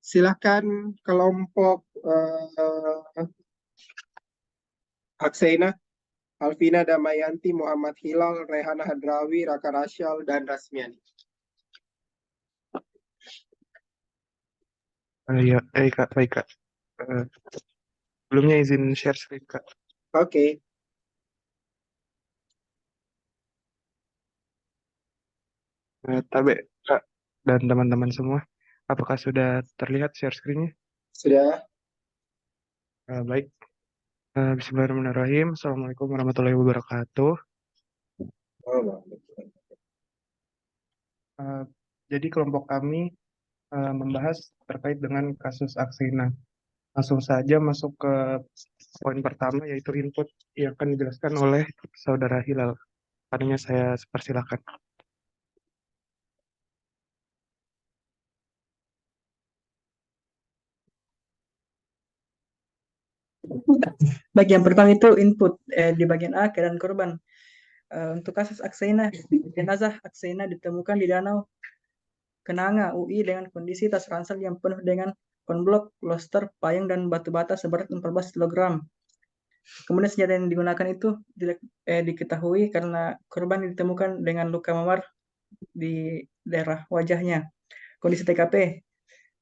Silakan kelompok Akseina, Alvina Damayanti, Muhammad Hilal, Rehana Hadrawi, Raka Rasyal, dan Rasmiani. Iya, Kak, baik Kak. Eh, Sebelumnya izin share screen Kak. Oke. Tabe Kak dan teman-teman semua, apakah sudah terlihat share screen-nya? Sudah. Baik. Bismillahirrahmanirrahim. Assalamualaikum warahmatullahi wabarakatuh. Oh, Eh, jadi kelompok kami membahas terkait dengan kasus Aksena. Langsung saja masuk ke poin pertama, yaitu input yang akan dijelaskan oleh Saudara Hilal. Tadinya saya persilakan. Bagian pertama itu input di bagian A, keadaan korban. Untuk kasus Aksena, jenazah Aksena ditemukan di Danau Kenanga, UI dengan kondisi tas ransel yang penuh dengan konblok, loster, payung, dan batu bata seberat 14 kg. Kemudian senjata yang digunakan itu diketahui karena korban ditemukan dengan luka memar di daerah wajahnya. Kondisi TKP,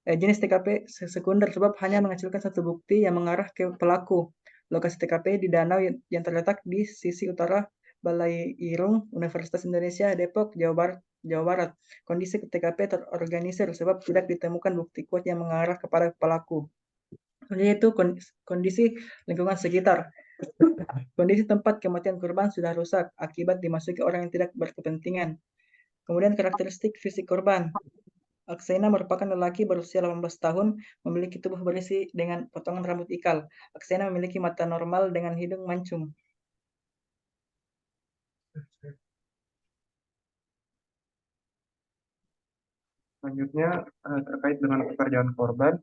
jenis TKP sekunder sebab hanya menghasilkan satu bukti yang mengarah ke pelaku. Lokasi TKP di danau yang terletak di sisi utara Balai Irung, Universitas Indonesia, Depok, Jawa Barat. Kondisi TKP terorganisir sebab tidak ditemukan bukti kuat yang mengarah kepada pelaku. Yaitu kondisi lingkungan sekitar. Kondisi tempat kematian korban sudah rusak akibat dimasuki orang yang tidak berkepentingan. Kemudian karakteristik fisik korban. Aksena merupakan lelaki berusia 18 tahun, memiliki tubuh berisi dengan potongan rambut ikal. Aksena memiliki mata normal dengan hidung mancung. Selanjutnya terkait dengan pekerjaan korban,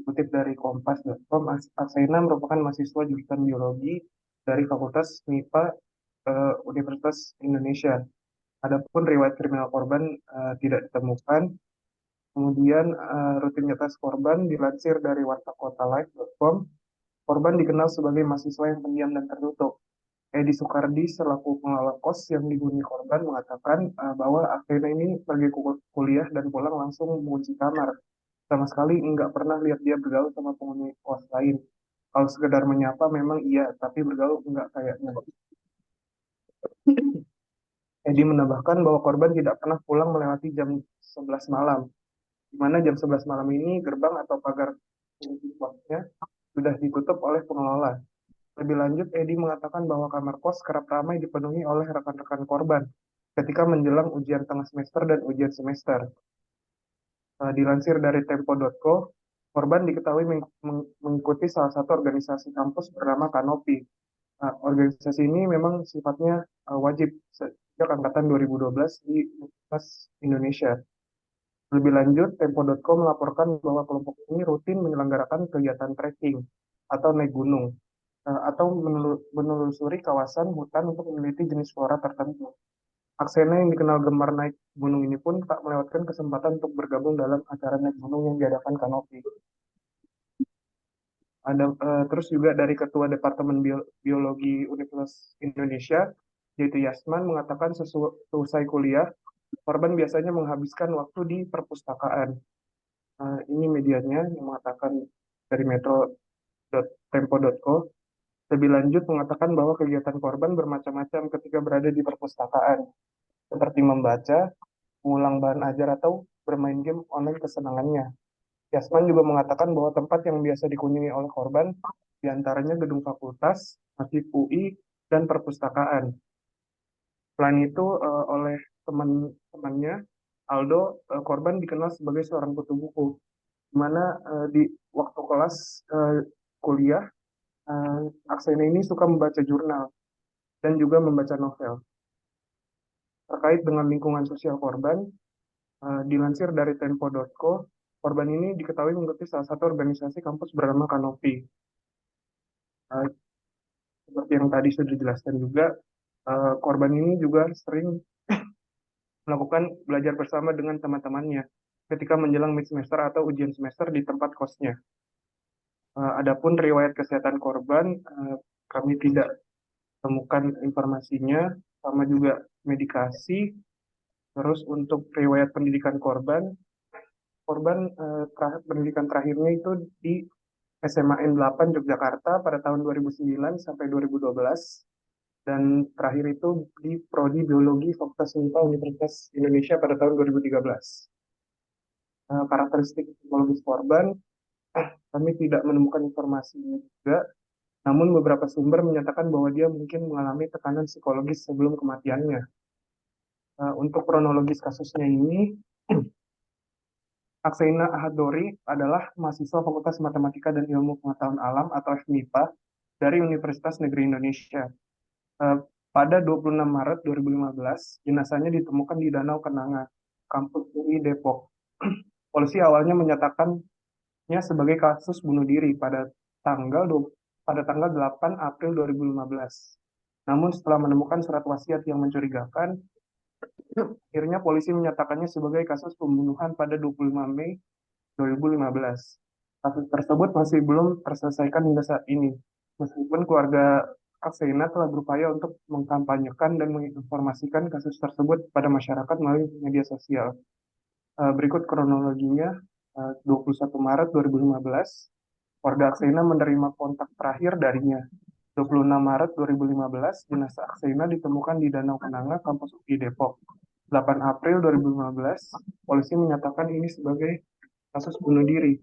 dikutip dari kompas.com, Aksena merupakan mahasiswa jurusan biologi dari Fakultas MIPA Universitas Indonesia. Adapun riwayat kriminal korban tidak ditemukan. Kemudian rutinitas korban dilansir dari wartakotalive.com. Korban dikenal sebagai mahasiswa yang pendiam dan tertutup. Edi Sukardi selaku pengelola kos yang dihuni korban mengatakan bahwa Akhena ini pergi kuliah dan pulang langsung mengunci kamar. Sama sekali nggak pernah lihat dia bergaul sama penghuni kos lain. Kalau sekedar menyapa memang iya, tapi bergaul nggak kayaknya. Edi menambahkan bahwa korban tidak pernah pulang melewati jam 11 malam, di mana jam 11 malam ini gerbang atau pagar kosnya sudah ditutup oleh pengelola. Lebih lanjut, Edi mengatakan bahwa kamar kos kerap ramai dipenuhi oleh rekan-rekan korban ketika menjelang ujian tengah semester dan ujian semester. Dilansir dari Tempo.co, korban diketahui mengikuti salah satu organisasi kampus bernama Kanopi. Organisasi ini memang sifatnya wajib sejak angkatan 2012 di Universitas Indonesia. Lebih lanjut, Tempo.com melaporkan bahwa kelompok ini rutin menyelenggarakan kegiatan trekking atau naik gunung atau menelusuri kawasan hutan untuk meneliti jenis flora tertentu. Aksena yang dikenal gemar naik gunung ini pun tak melewatkan kesempatan untuk bergabung dalam acara naik gunung yang diadakan Kanopi. Terus juga dari Ketua Departemen Biologi Universitas Indonesia, yaitu Yasman, mengatakan seusai kuliah, korban biasanya menghabiskan waktu di perpustakaan. Ini medianya yang mengatakan dari metro.tempo.co. Lebih lanjut mengatakan bahwa kegiatan korban bermacam-macam ketika berada di perpustakaan, seperti membaca, mengulang bahan ajar, atau bermain game online kesenangannya. Yasman juga mengatakan bahwa tempat yang biasa dikunjungi oleh korban diantaranya gedung fakultas, masjid UI, dan perpustakaan. Selain itu, oleh teman-temannya, Aldo, korban dikenal sebagai seorang kutu buku, di mana di waktu kelas kuliah, Aksena ini suka membaca jurnal dan juga membaca novel. Terkait dengan lingkungan sosial korban, dilansir dari Tempo.co, korban ini diketahui mengikuti salah satu organisasi kampus bernama Kanopi. Seperti yang tadi sudah dijelaskan juga, korban ini juga sering melakukan belajar bersama dengan teman-temannya. ketika menjelang mid semester atau ujian semester di tempat kosnya. Adapun riwayat kesehatan korban, kami tidak temukan informasinya, sama juga medikasi. Terus untuk riwayat pendidikan korban, pendidikan terakhirnya itu di SMA N8 Yogyakarta pada tahun 2009 sampai 2012, dan terakhir itu di Prodi Biologi Fakultas MIPA Universitas Indonesia pada tahun 2013. Karakteristik psikologis korban, kami tidak menemukan informasinya juga, namun beberapa sumber menyatakan bahwa dia mungkin mengalami tekanan psikologis sebelum kematiannya. Untuk kronologis kasusnya ini, Aksaina Ahad-Dori adalah mahasiswa Fakultas Matematika dan Ilmu Pengetahuan Alam atau FMIPA dari Universitas Negeri Indonesia. Pada 26 Maret 2015, jenazahnya ditemukan di Danau Kenanga, kampus UI Depok. Polisi awalnya menyatakannya sebagai kasus bunuh diri pada tanggal 8 April 2015. Namun setelah menemukan surat wasiat yang mencurigakan, akhirnya polisi menyatakannya sebagai kasus pembunuhan pada 25 Mei 2015. Kasus tersebut masih belum terselesaikan hingga saat ini, meskipun keluarga Aksaina telah berupaya untuk mengkampanyekan dan menginformasikan kasus tersebut pada masyarakat melalui media sosial. Berikut kronologinya. 21 Maret 2015, keluarga Aksaina menerima kontak terakhir darinya. 26 Maret 2015, jenazah Aksaina ditemukan di Danau Kenanga, kampus UI Depok. 8 April 2015, polisi menyatakan ini sebagai kasus bunuh diri.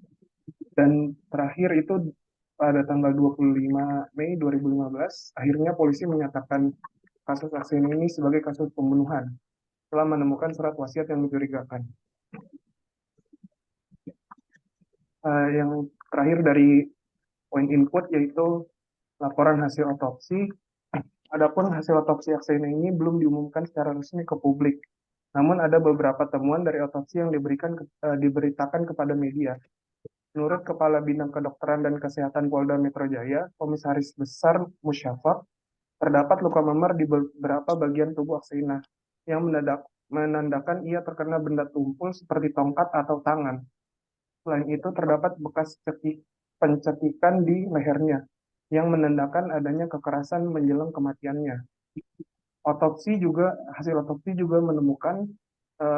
Dan terakhir itu pada tanggal 25 Mei 2015, akhirnya polisi menyatakan kasus Aksaina ini sebagai kasus pembunuhan setelah menemukan surat wasiat yang mencurigakan. Yang terakhir dari poin input yaitu laporan hasil otopsi. Adapun hasil otopsi Aksaina ini belum diumumkan secara resmi ke publik. Namun ada beberapa temuan dari otopsi yang diberitakan kepada media. Menurut Kepala Bidang Kedokteran dan Kesehatan Polda Metro Jaya, Komisaris Besar Musyafaq, terdapat luka memar di beberapa bagian tubuh Aksaina yang menandakan ia terkena benda tumpul seperti tongkat atau tangan. Selain itu, terdapat bekas pencekikan di lehernya yang menandakan adanya kekerasan menjelang kematiannya. Hasil otopsi juga menemukan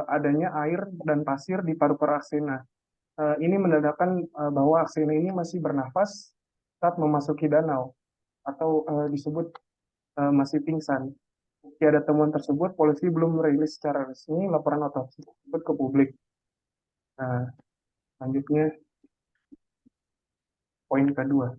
adanya air dan pasir di paru-paru Aksaina. Ini menandakan bahwa Aksaina ini masih bernafas saat memasuki danau atau disebut masih pingsan. Meski ada temuan tersebut, polisi belum merilis secara resmi laporan otopsi tersebut ke publik. Nah, selanjutnya poin kedua.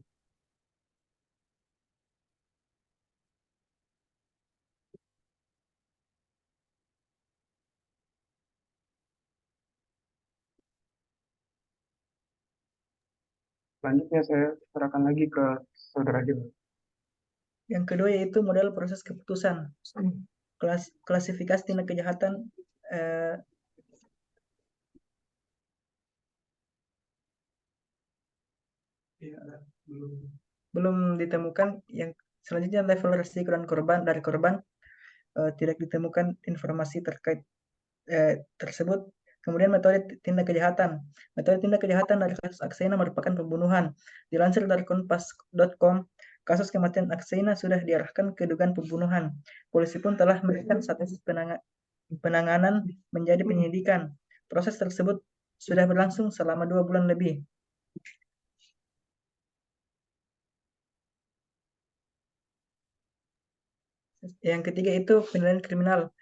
Selanjutnya saya serahkan lagi ke Saudara Gil. Yang kedua yaitu model proses keputusan. Klasifikasi tindak kejahatan belum ditemukan. Yang selanjutnya level resiko dan korban dari korban tidak ditemukan informasi terkait tersebut. Kemudian metode tindak kejahatan. Metode tindak kejahatan dari kasus Aksaina merupakan pembunuhan. Dilansir dari kompas.com, kasus kematian Aksaina sudah diarahkan ke dugaan pembunuhan. Polisi pun telah memberikan status penanganan menjadi penyidikan. Proses tersebut sudah berlangsung selama 2 bulan lebih. Yang ketiga itu penilaian kriminal.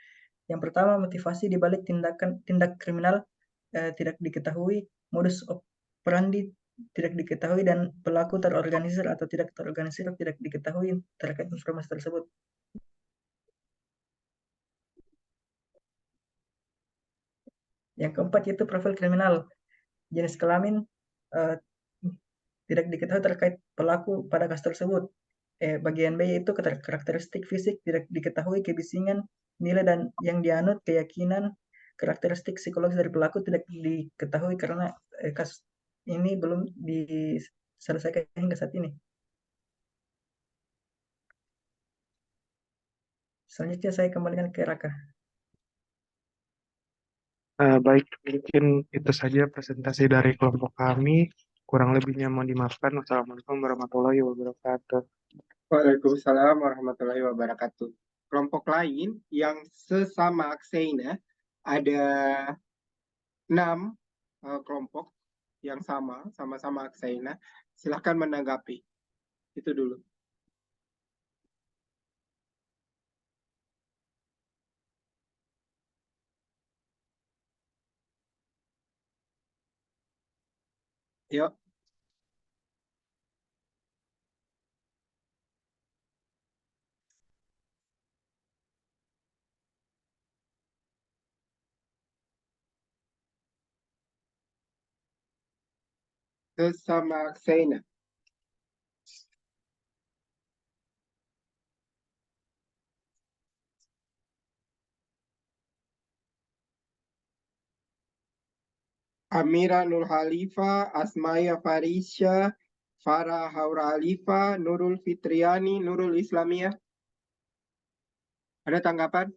Yang pertama, motivasi dibalik tindak kriminal tidak diketahui, modus operandi tidak diketahui, dan pelaku terorganisir atau tidak terorganisir tidak diketahui terkait informasi tersebut. Yang keempat itu profil kriminal. Jenis kelamin tidak diketahui terkait pelaku pada kasus tersebut. Bagian B yaitu karakteristik fisik tidak diketahui, kebisingan, nilai dan yang dianut, keyakinan, karakteristik psikologis dari pelaku tidak diketahui karena kasus ini belum diselesaikan hingga saat ini. Selanjutnya saya kembalikan ke Raka. Baik, mungkin itu saja presentasi dari kelompok kami. Kurang lebihnya mohon dimaafkan. Wassalamualaikum warahmatullahi wabarakatuh. Waalaikumsalam warahmatullahi wabarakatuh. Kelompok lain yang sesama Akseina ada 6 kelompok yang sama-sama Akseina. Silahkan menanggapi. Itu dulu. Yuk. Sesama Akseina. Amira Nur Halifa, Asmaya Farisya, Farah Haura Halifa, Nurul Fitriani, Nurul Islamiyah. Ada tanggapan?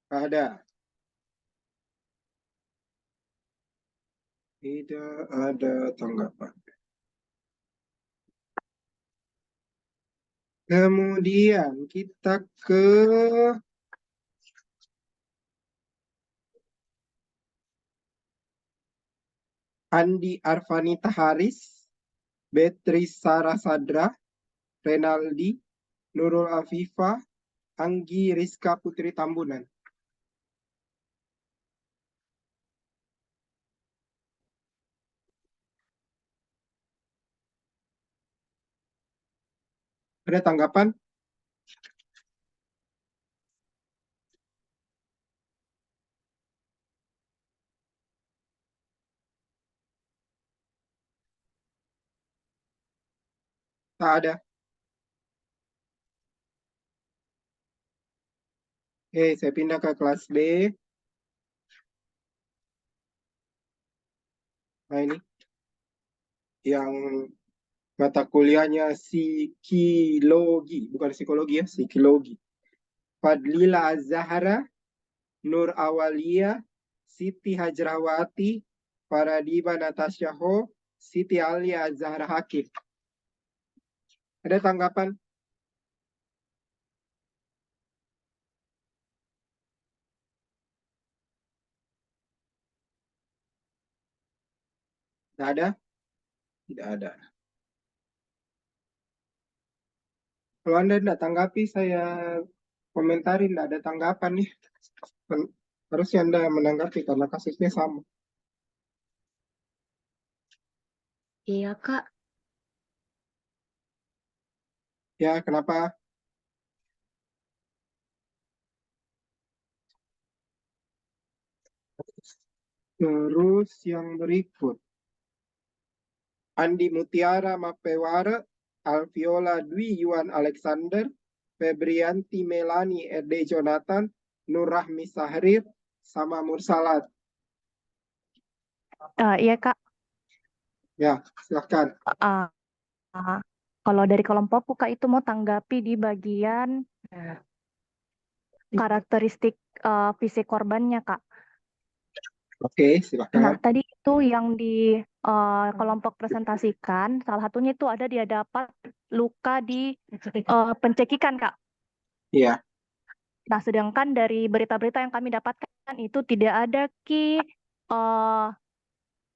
Ada. Tidak ada tanggapan. Kemudian kita ke Andi Arvanita Haris, Beatrice Sarah Sadra, Renaldi, Nurul Afifah, Anggi Rizka Putri Tambunan. Ada tanggapan? Tak ada. Oke, saya pindah ke kelas B. Nah ini yang mata kuliahnya psikologi, bukan psikologi ya, psikologi. Fadlila Az-Zahra, Nur Awalia, Siti Hajrawati, Faradiba Natasha Ho, Siti Alia Az-Zahra Hakim. Ada tanggapan? Tidak ada? Tidak ada. Kalau Anda tidak tanggapi, saya komentarin tidak ada tanggapan nih. Harusnya Anda menanggapi karena kasusnya sama. Iya, Kak. Ya, kenapa? Terus yang berikut. Andi Mutiara Mapewara, Alviola Dwi Yuan Alexander, Febrianti Melani Ede Jonathan, Nur Rahmi Sahrir, sama Mursalat. Iya, Kak. Ya, silahkan. Uh, Kalau dari kelompokku, Kak, itu mau tanggapi di bagian karakteristik fisik korbannya, Kak. Oke, Nah, silahkan. tadi itu yang di kelompok presentasikan, salah satunya itu ada dia dapat luka di pencekikan, Kak. Iya. Nah, sedangkan dari berita-berita yang kami dapatkan itu tidak ada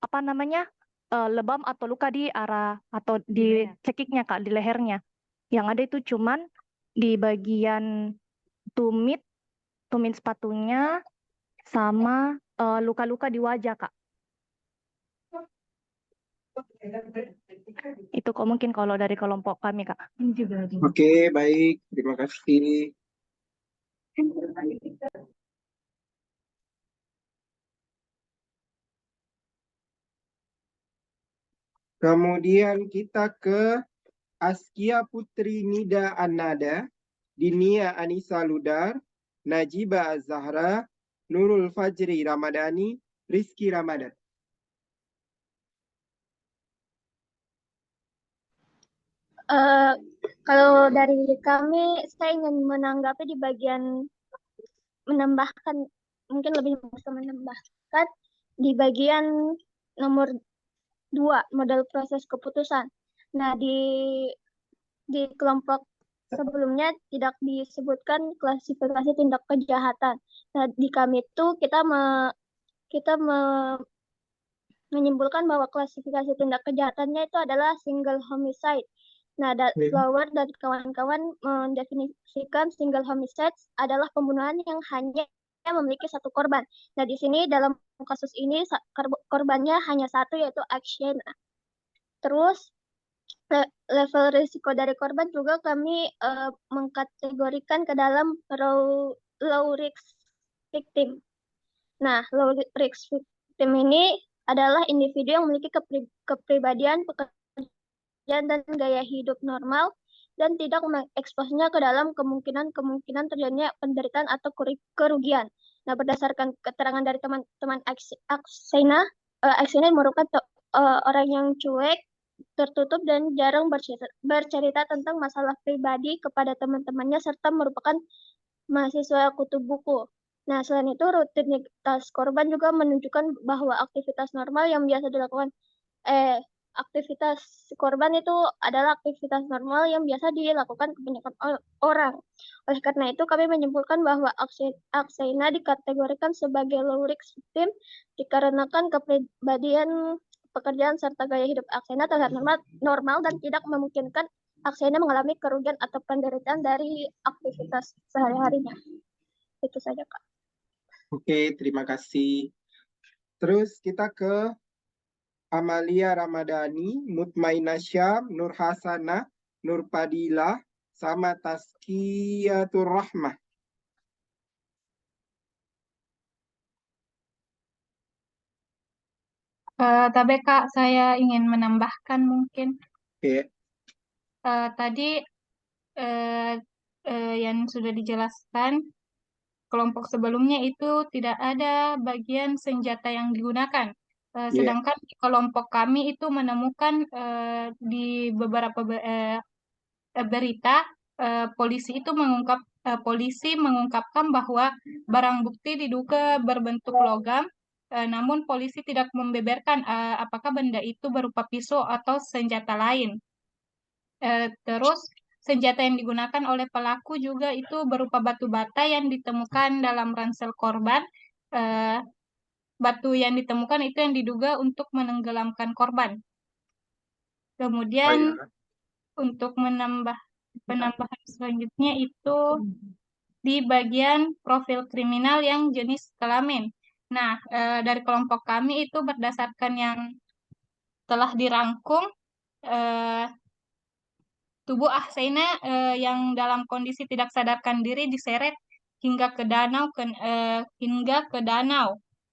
apa namanya lebam atau luka di arah atau di cekiknya, Kak, di lehernya. Yang ada itu cuman di bagian tumit sepatunya sama luka-luka di wajah, Kak. Itu kok mungkin kalau dari kelompok kami, Kak. Oke, baik. Terima kasih. Kemudian kita ke Askia Putri Nida Annada, Dinia Anissa Ludar, Najiba Zahra, Nurul Fajri Ramadhani, Rizky Ramadan. Kalau dari kami, saya ingin menanggapi di bagian menambahkan, mungkin lebih bisa menambahkan di bagian nomor 2, model proses keputusan. Nah, di kelompok sebelumnya tidak disebutkan klasifikasi tindak kejahatan. Nah, di kami itu kita menyimpulkan bahwa klasifikasi tindak kejahatannya itu adalah single homicide. Nah, Flower dan kawan-kawan mendefinisikan single homicide adalah pembunuhan yang hanya memiliki satu korban. Nah, di sini dalam kasus ini korbannya hanya satu, yaitu Aksaina. Terus level risiko dari korban juga kami mengkategorikan ke dalam low risk victim. Nah, low risk victim ini adalah individu yang memiliki kepribadian, pekerjaan, dan gaya hidup normal dan tidak mengeksposnya ke dalam kemungkinan terjadinya penderitaan atau kerugian. Nah, berdasarkan keterangan dari teman-teman Aksaina, Aksaina merupakan orang yang cuek, tertutup, dan jarang bercerita tentang masalah pribadi kepada teman-temannya, serta merupakan mahasiswa kutu buku. Nah, selain itu, rutinitas korban juga menunjukkan bahwa aktivitas normal yang biasa dilakukan aktivitas korban itu adalah aktivitas normal yang biasa dilakukan kebanyakan orang. Oleh karena itu, kami menyimpulkan bahwa Aksaina dikategorikan sebagai low risk victim dikarenakan kepribadian, pekerjaan, serta gaya hidup Aksaina terlihat normal dan tidak memungkinkan Aksaina mengalami kerugian atau penderitaan dari aktivitas sehari-harinya. Itu saja, Kak. Oke, terima kasih. Terus kita ke Amalia Ramadhani, Mutmainah Syam, Nur Hasanah, Nur Padilah, sama Tazkiyatur Rahmah. Tapi Kak, saya ingin menambahkan mungkin. Oke. Tadi yang sudah dijelaskan, kelompok sebelumnya itu tidak ada bagian senjata yang digunakan. Sedangkan di kelompok kami itu menemukan di beberapa berita, polisi mengungkapkan bahwa barang bukti diduga berbentuk logam. Namun polisi tidak membeberkan apakah benda itu berupa pisau atau senjata lain. Terus senjata yang digunakan oleh pelaku juga itu berupa batu bata yang ditemukan dalam ransel korban. Batu yang ditemukan itu yang diduga untuk menenggelamkan korban. Kemudian untuk penambahan selanjutnya itu di bagian profil kriminal yang jenis kelamin. Nah, dari kelompok kami itu berdasarkan yang telah dirangkum, tubuh Aksaina yang dalam kondisi tidak sadarkan diri diseret hingga ke danau.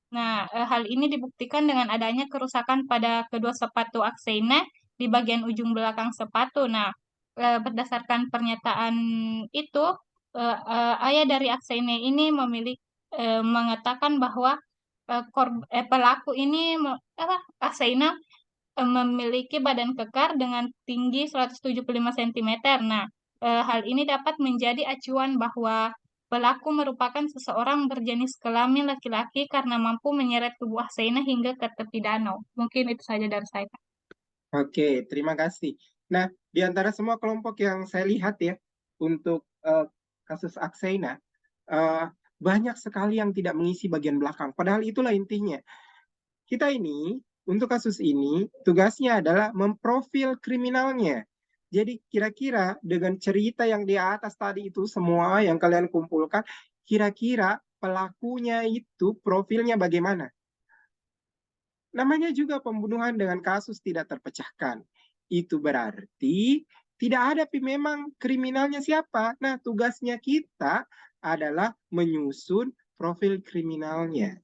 Nah, hal ini dibuktikan dengan adanya kerusakan pada kedua sepatu Aksaina di bagian ujung belakang sepatu. Nah, berdasarkan pernyataan itu, ayah dari Aksaina ini mengatakan bahwa pelaku ini Aksaina memiliki badan kekar dengan tinggi 175 cm. Nah, hal ini dapat menjadi acuan bahwa pelaku merupakan seseorang berjenis kelamin laki-laki karena mampu menyeret tubuh Aksaina hingga ke tepi danau. Mungkin itu saja dari saya. Oke, terima kasih. Nah, di antara semua kelompok yang saya lihat ya, untuk kasus Aksaina, banyak sekali yang tidak mengisi bagian belakang. Padahal itulah intinya. Kita ini, untuk kasus ini, tugasnya adalah memprofil kriminalnya. Jadi kira-kira dengan cerita yang di atas tadi itu semua yang kalian kumpulkan, kira-kira pelakunya itu profilnya bagaimana? Namanya juga pembunuhan dengan kasus tidak terpecahkan. Itu berarti tidak ada memang kriminalnya siapa. Nah, tugasnya kita adalah menyusun profil kriminalnya.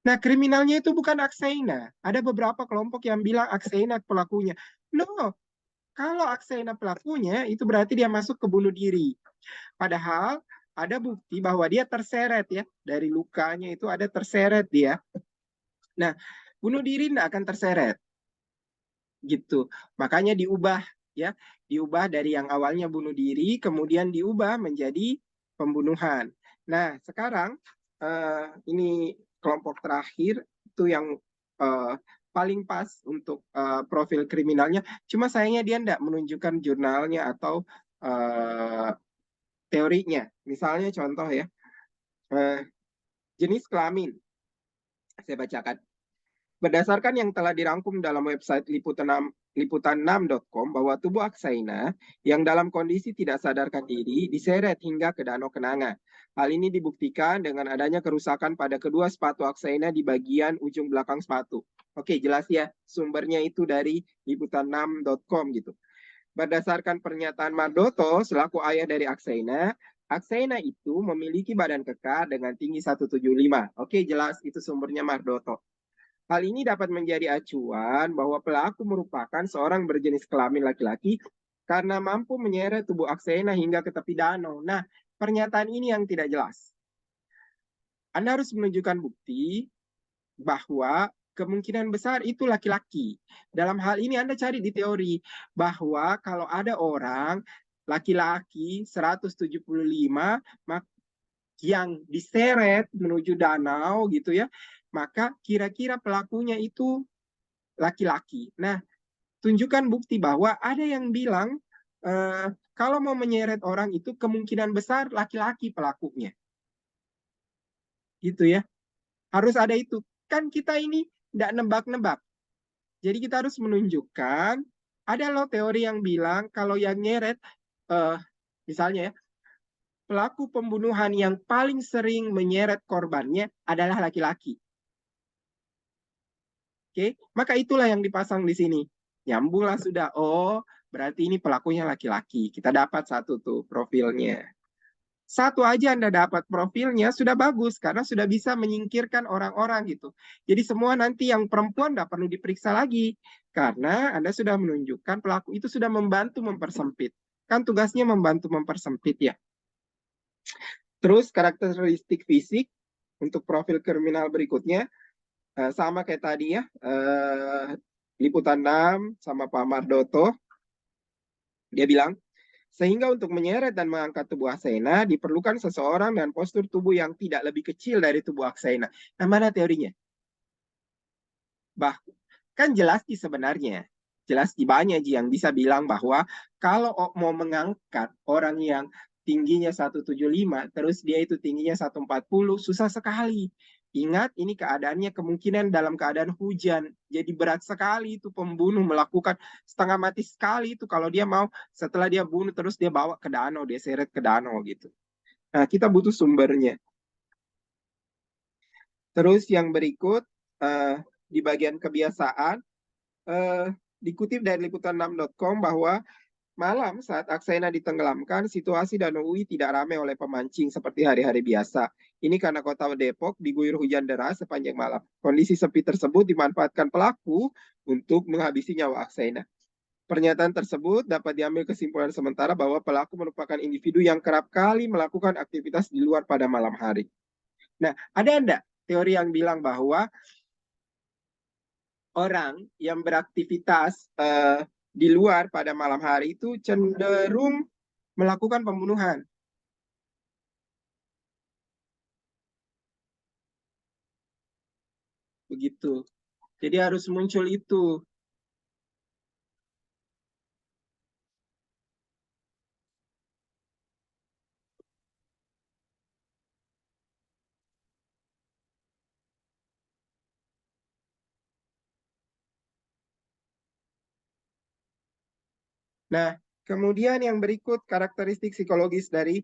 Nah, kriminalnya itu bukan Aksena. Ada beberapa kelompok yang bilang Aksena pelakunya. No, kalau Aksena pelakunya, itu berarti dia masuk ke bunuh diri. Padahal ada bukti bahwa dia terseret ya. Dari lukanya itu ada terseret dia. Nah, bunuh diri tidak akan terseret. Gitu. Makanya diubah ya. Diubah dari yang awalnya bunuh diri, kemudian diubah menjadi pembunuhan. Nah, sekarang ini kelompok terakhir itu yang paling pas untuk profil kriminalnya. Cuma sayangnya dia tidak menunjukkan jurnalnya atau teorinya. Misalnya contoh ya, jenis kelamin. Saya bacakan. Berdasarkan yang telah dirangkum dalam website liputan6.com bahwa tubuh Aksaina yang dalam kondisi tidak sadarkan diri diseret hingga ke Danau Kenanga. Hal ini dibuktikan dengan adanya kerusakan pada kedua sepatu Aksaina di bagian ujung belakang sepatu. Oke, jelas ya, sumbernya itu dari liputan6.com gitu. Berdasarkan pernyataan Mardoto selaku ayah dari Aksaina, Aksaina itu memiliki badan kekar dengan tinggi 175. Oke, jelas itu sumbernya Mardoto. Hal ini dapat menjadi acuan bahwa pelaku merupakan seorang berjenis kelamin laki-laki karena mampu menyeret tubuh Aksaina hingga ke tepi danau. Nah, pernyataan ini yang tidak jelas. Anda harus menunjukkan bukti bahwa kemungkinan besar itu laki-laki. Dalam hal ini Anda cari di teori bahwa kalau ada orang laki-laki 175 yang diseret menuju danau gitu ya, maka kira-kira pelakunya itu laki-laki. Nah, tunjukkan bukti bahwa ada yang bilang kalau mau menyeret orang itu kemungkinan besar laki-laki pelakunya. Gitu ya. Harus ada itu. Kan kita ini tidak nebak-nebak. Jadi kita harus menunjukkan, ada loh teori yang bilang kalau yang nyeret, misalnya ya, pelaku pembunuhan yang paling sering menyeret korbannya adalah laki-laki. Oke, maka itulah yang dipasang di sini. Nyambunglah sudah. Oh, berarti ini pelakunya laki-laki. Kita dapat satu tuh profilnya. Satu aja Anda dapat profilnya sudah bagus karena sudah bisa menyingkirkan orang-orang gitu. Jadi semua nanti yang perempuan tidak perlu diperiksa lagi karena Anda sudah menunjukkan pelaku itu sudah membantu mempersempit. Kan tugasnya membantu mempersempit ya. Terus karakteristik fisik untuk profil kriminal berikutnya sama kayak tadi ya, Liputan 6 sama Pak Mardoto. Dia bilang, sehingga untuk menyeret dan mengangkat tubuh Aksaina diperlukan seseorang dengan postur tubuh yang tidak lebih kecil dari tubuh Aksaina. Nah, mana teorinya? Kan jelas sih sebenarnya. Jelas di banyak yang bisa bilang bahwa kalau mau mengangkat orang yang tingginya 175, terus dia itu tingginya 140, susah sekali. Ingat, ini keadaannya kemungkinan dalam keadaan hujan. Jadi berat sekali itu pembunuh melakukan setengah mati sekali itu kalau dia mau setelah dia bunuh terus dia bawa ke danau, dia seret ke danau gitu. Nah, kita butuh sumbernya. Terus yang berikut, di bagian kebiasaan, dikutip dari liputan6.com bahwa malam saat Aksaina ditenggelamkan, situasi Danau Uwi tidak ramai oleh pemancing seperti hari-hari biasa. Ini karena kota Depok diguyur hujan deras sepanjang malam. Kondisi sepi tersebut dimanfaatkan pelaku untuk menghabisi nyawa Aksaina. Pernyataan tersebut dapat diambil kesimpulan sementara bahwa pelaku merupakan individu yang kerap kali melakukan aktivitas di luar pada malam hari. Nah, ada enggak teori yang bilang bahwa orang yang beraktivitas di luar pada malam hari itu cenderung melakukan pembunuhan? Begitu. Jadi harus muncul itu. Nah, kemudian yang berikut karakteristik psikologis dari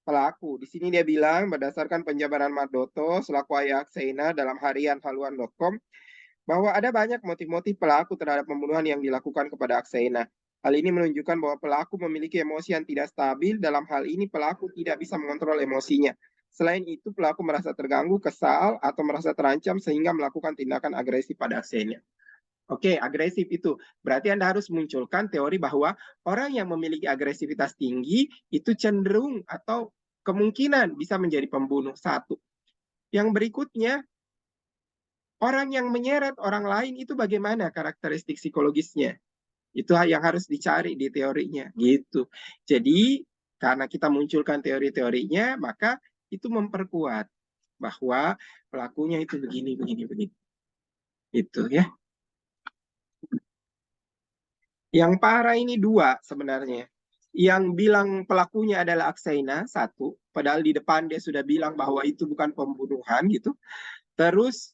pelaku. Di sini dia bilang berdasarkan penjabaran Mardoto selaku ayah Aksaina dalam harian haluan.com bahwa ada banyak motif-motif pelaku terhadap pembunuhan yang dilakukan kepada Aksaina. Hal ini menunjukkan bahwa pelaku memiliki emosi yang tidak stabil. Dalam hal ini pelaku tidak bisa mengontrol emosinya. Selain itu, pelaku merasa terganggu, kesal, atau merasa terancam sehingga melakukan tindakan agresif pada aksinya. Oke, agresif itu. Berarti Anda harus munculkan teori bahwa orang yang memiliki agresivitas tinggi itu cenderung atau kemungkinan bisa menjadi pembunuh. Satu. Yang berikutnya, orang yang menyeret orang lain itu bagaimana karakteristik psikologisnya? Itu yang harus dicari di teorinya, gitu. Jadi, karena kita munculkan teori-teorinya, maka itu memperkuat bahwa pelakunya itu begini, begini, begini. Itu ya. Yang parah ini dua sebenarnya. Yang bilang pelakunya adalah Aksaina, satu. Padahal di depan dia sudah bilang bahwa itu bukan pembunuhan gitu. Terus,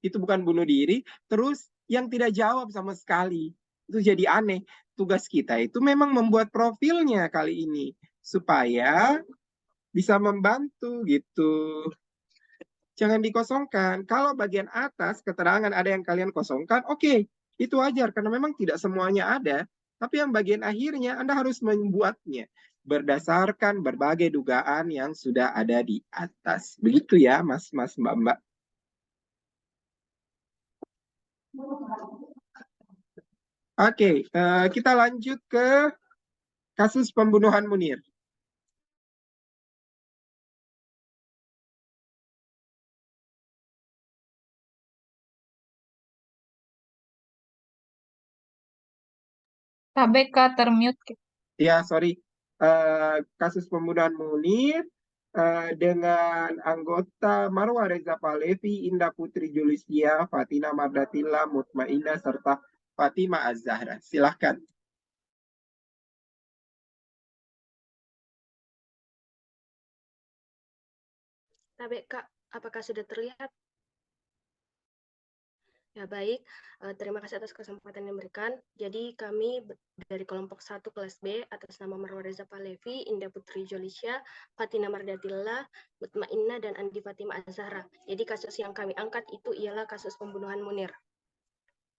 itu bukan bunuh diri. Terus yang tidak jawab sama sekali. Itu jadi aneh. Tugas kita itu memang membuat profilnya kali ini. Supaya bisa membantu gitu. Jangan dikosongkan. Kalau bagian atas keterangan ada yang kalian kosongkan, oke. Itu wajar karena memang tidak semuanya ada. Tapi yang bagian akhirnya Anda harus membuatnya berdasarkan berbagai dugaan yang sudah ada di atas. Begitu ya, Mas, Mbak. Oke, kita lanjut ke kasus pembunuhan Munir. KBK termute. Ya, sorry. Kasus pembunuhan Munir dengan anggota Marwa Reza Palevi, Indah Putri Julisia, Fatina Mardatilla, Mutmainah, serta Fatima Az-Zahra. Silahkan. KBK, apakah sudah terlihat? Ya baik, terima kasih atas kesempatan yang diberikan. Jadi kami dari kelompok 1 kelas B atas nama Marwa Reza Palevi, Indah Putri Julisia, Fatina Mardatilla, Mutmainah, dan Andi Fatima Az-Zahra. Jadi kasus yang kami angkat itu ialah kasus pembunuhan Munir.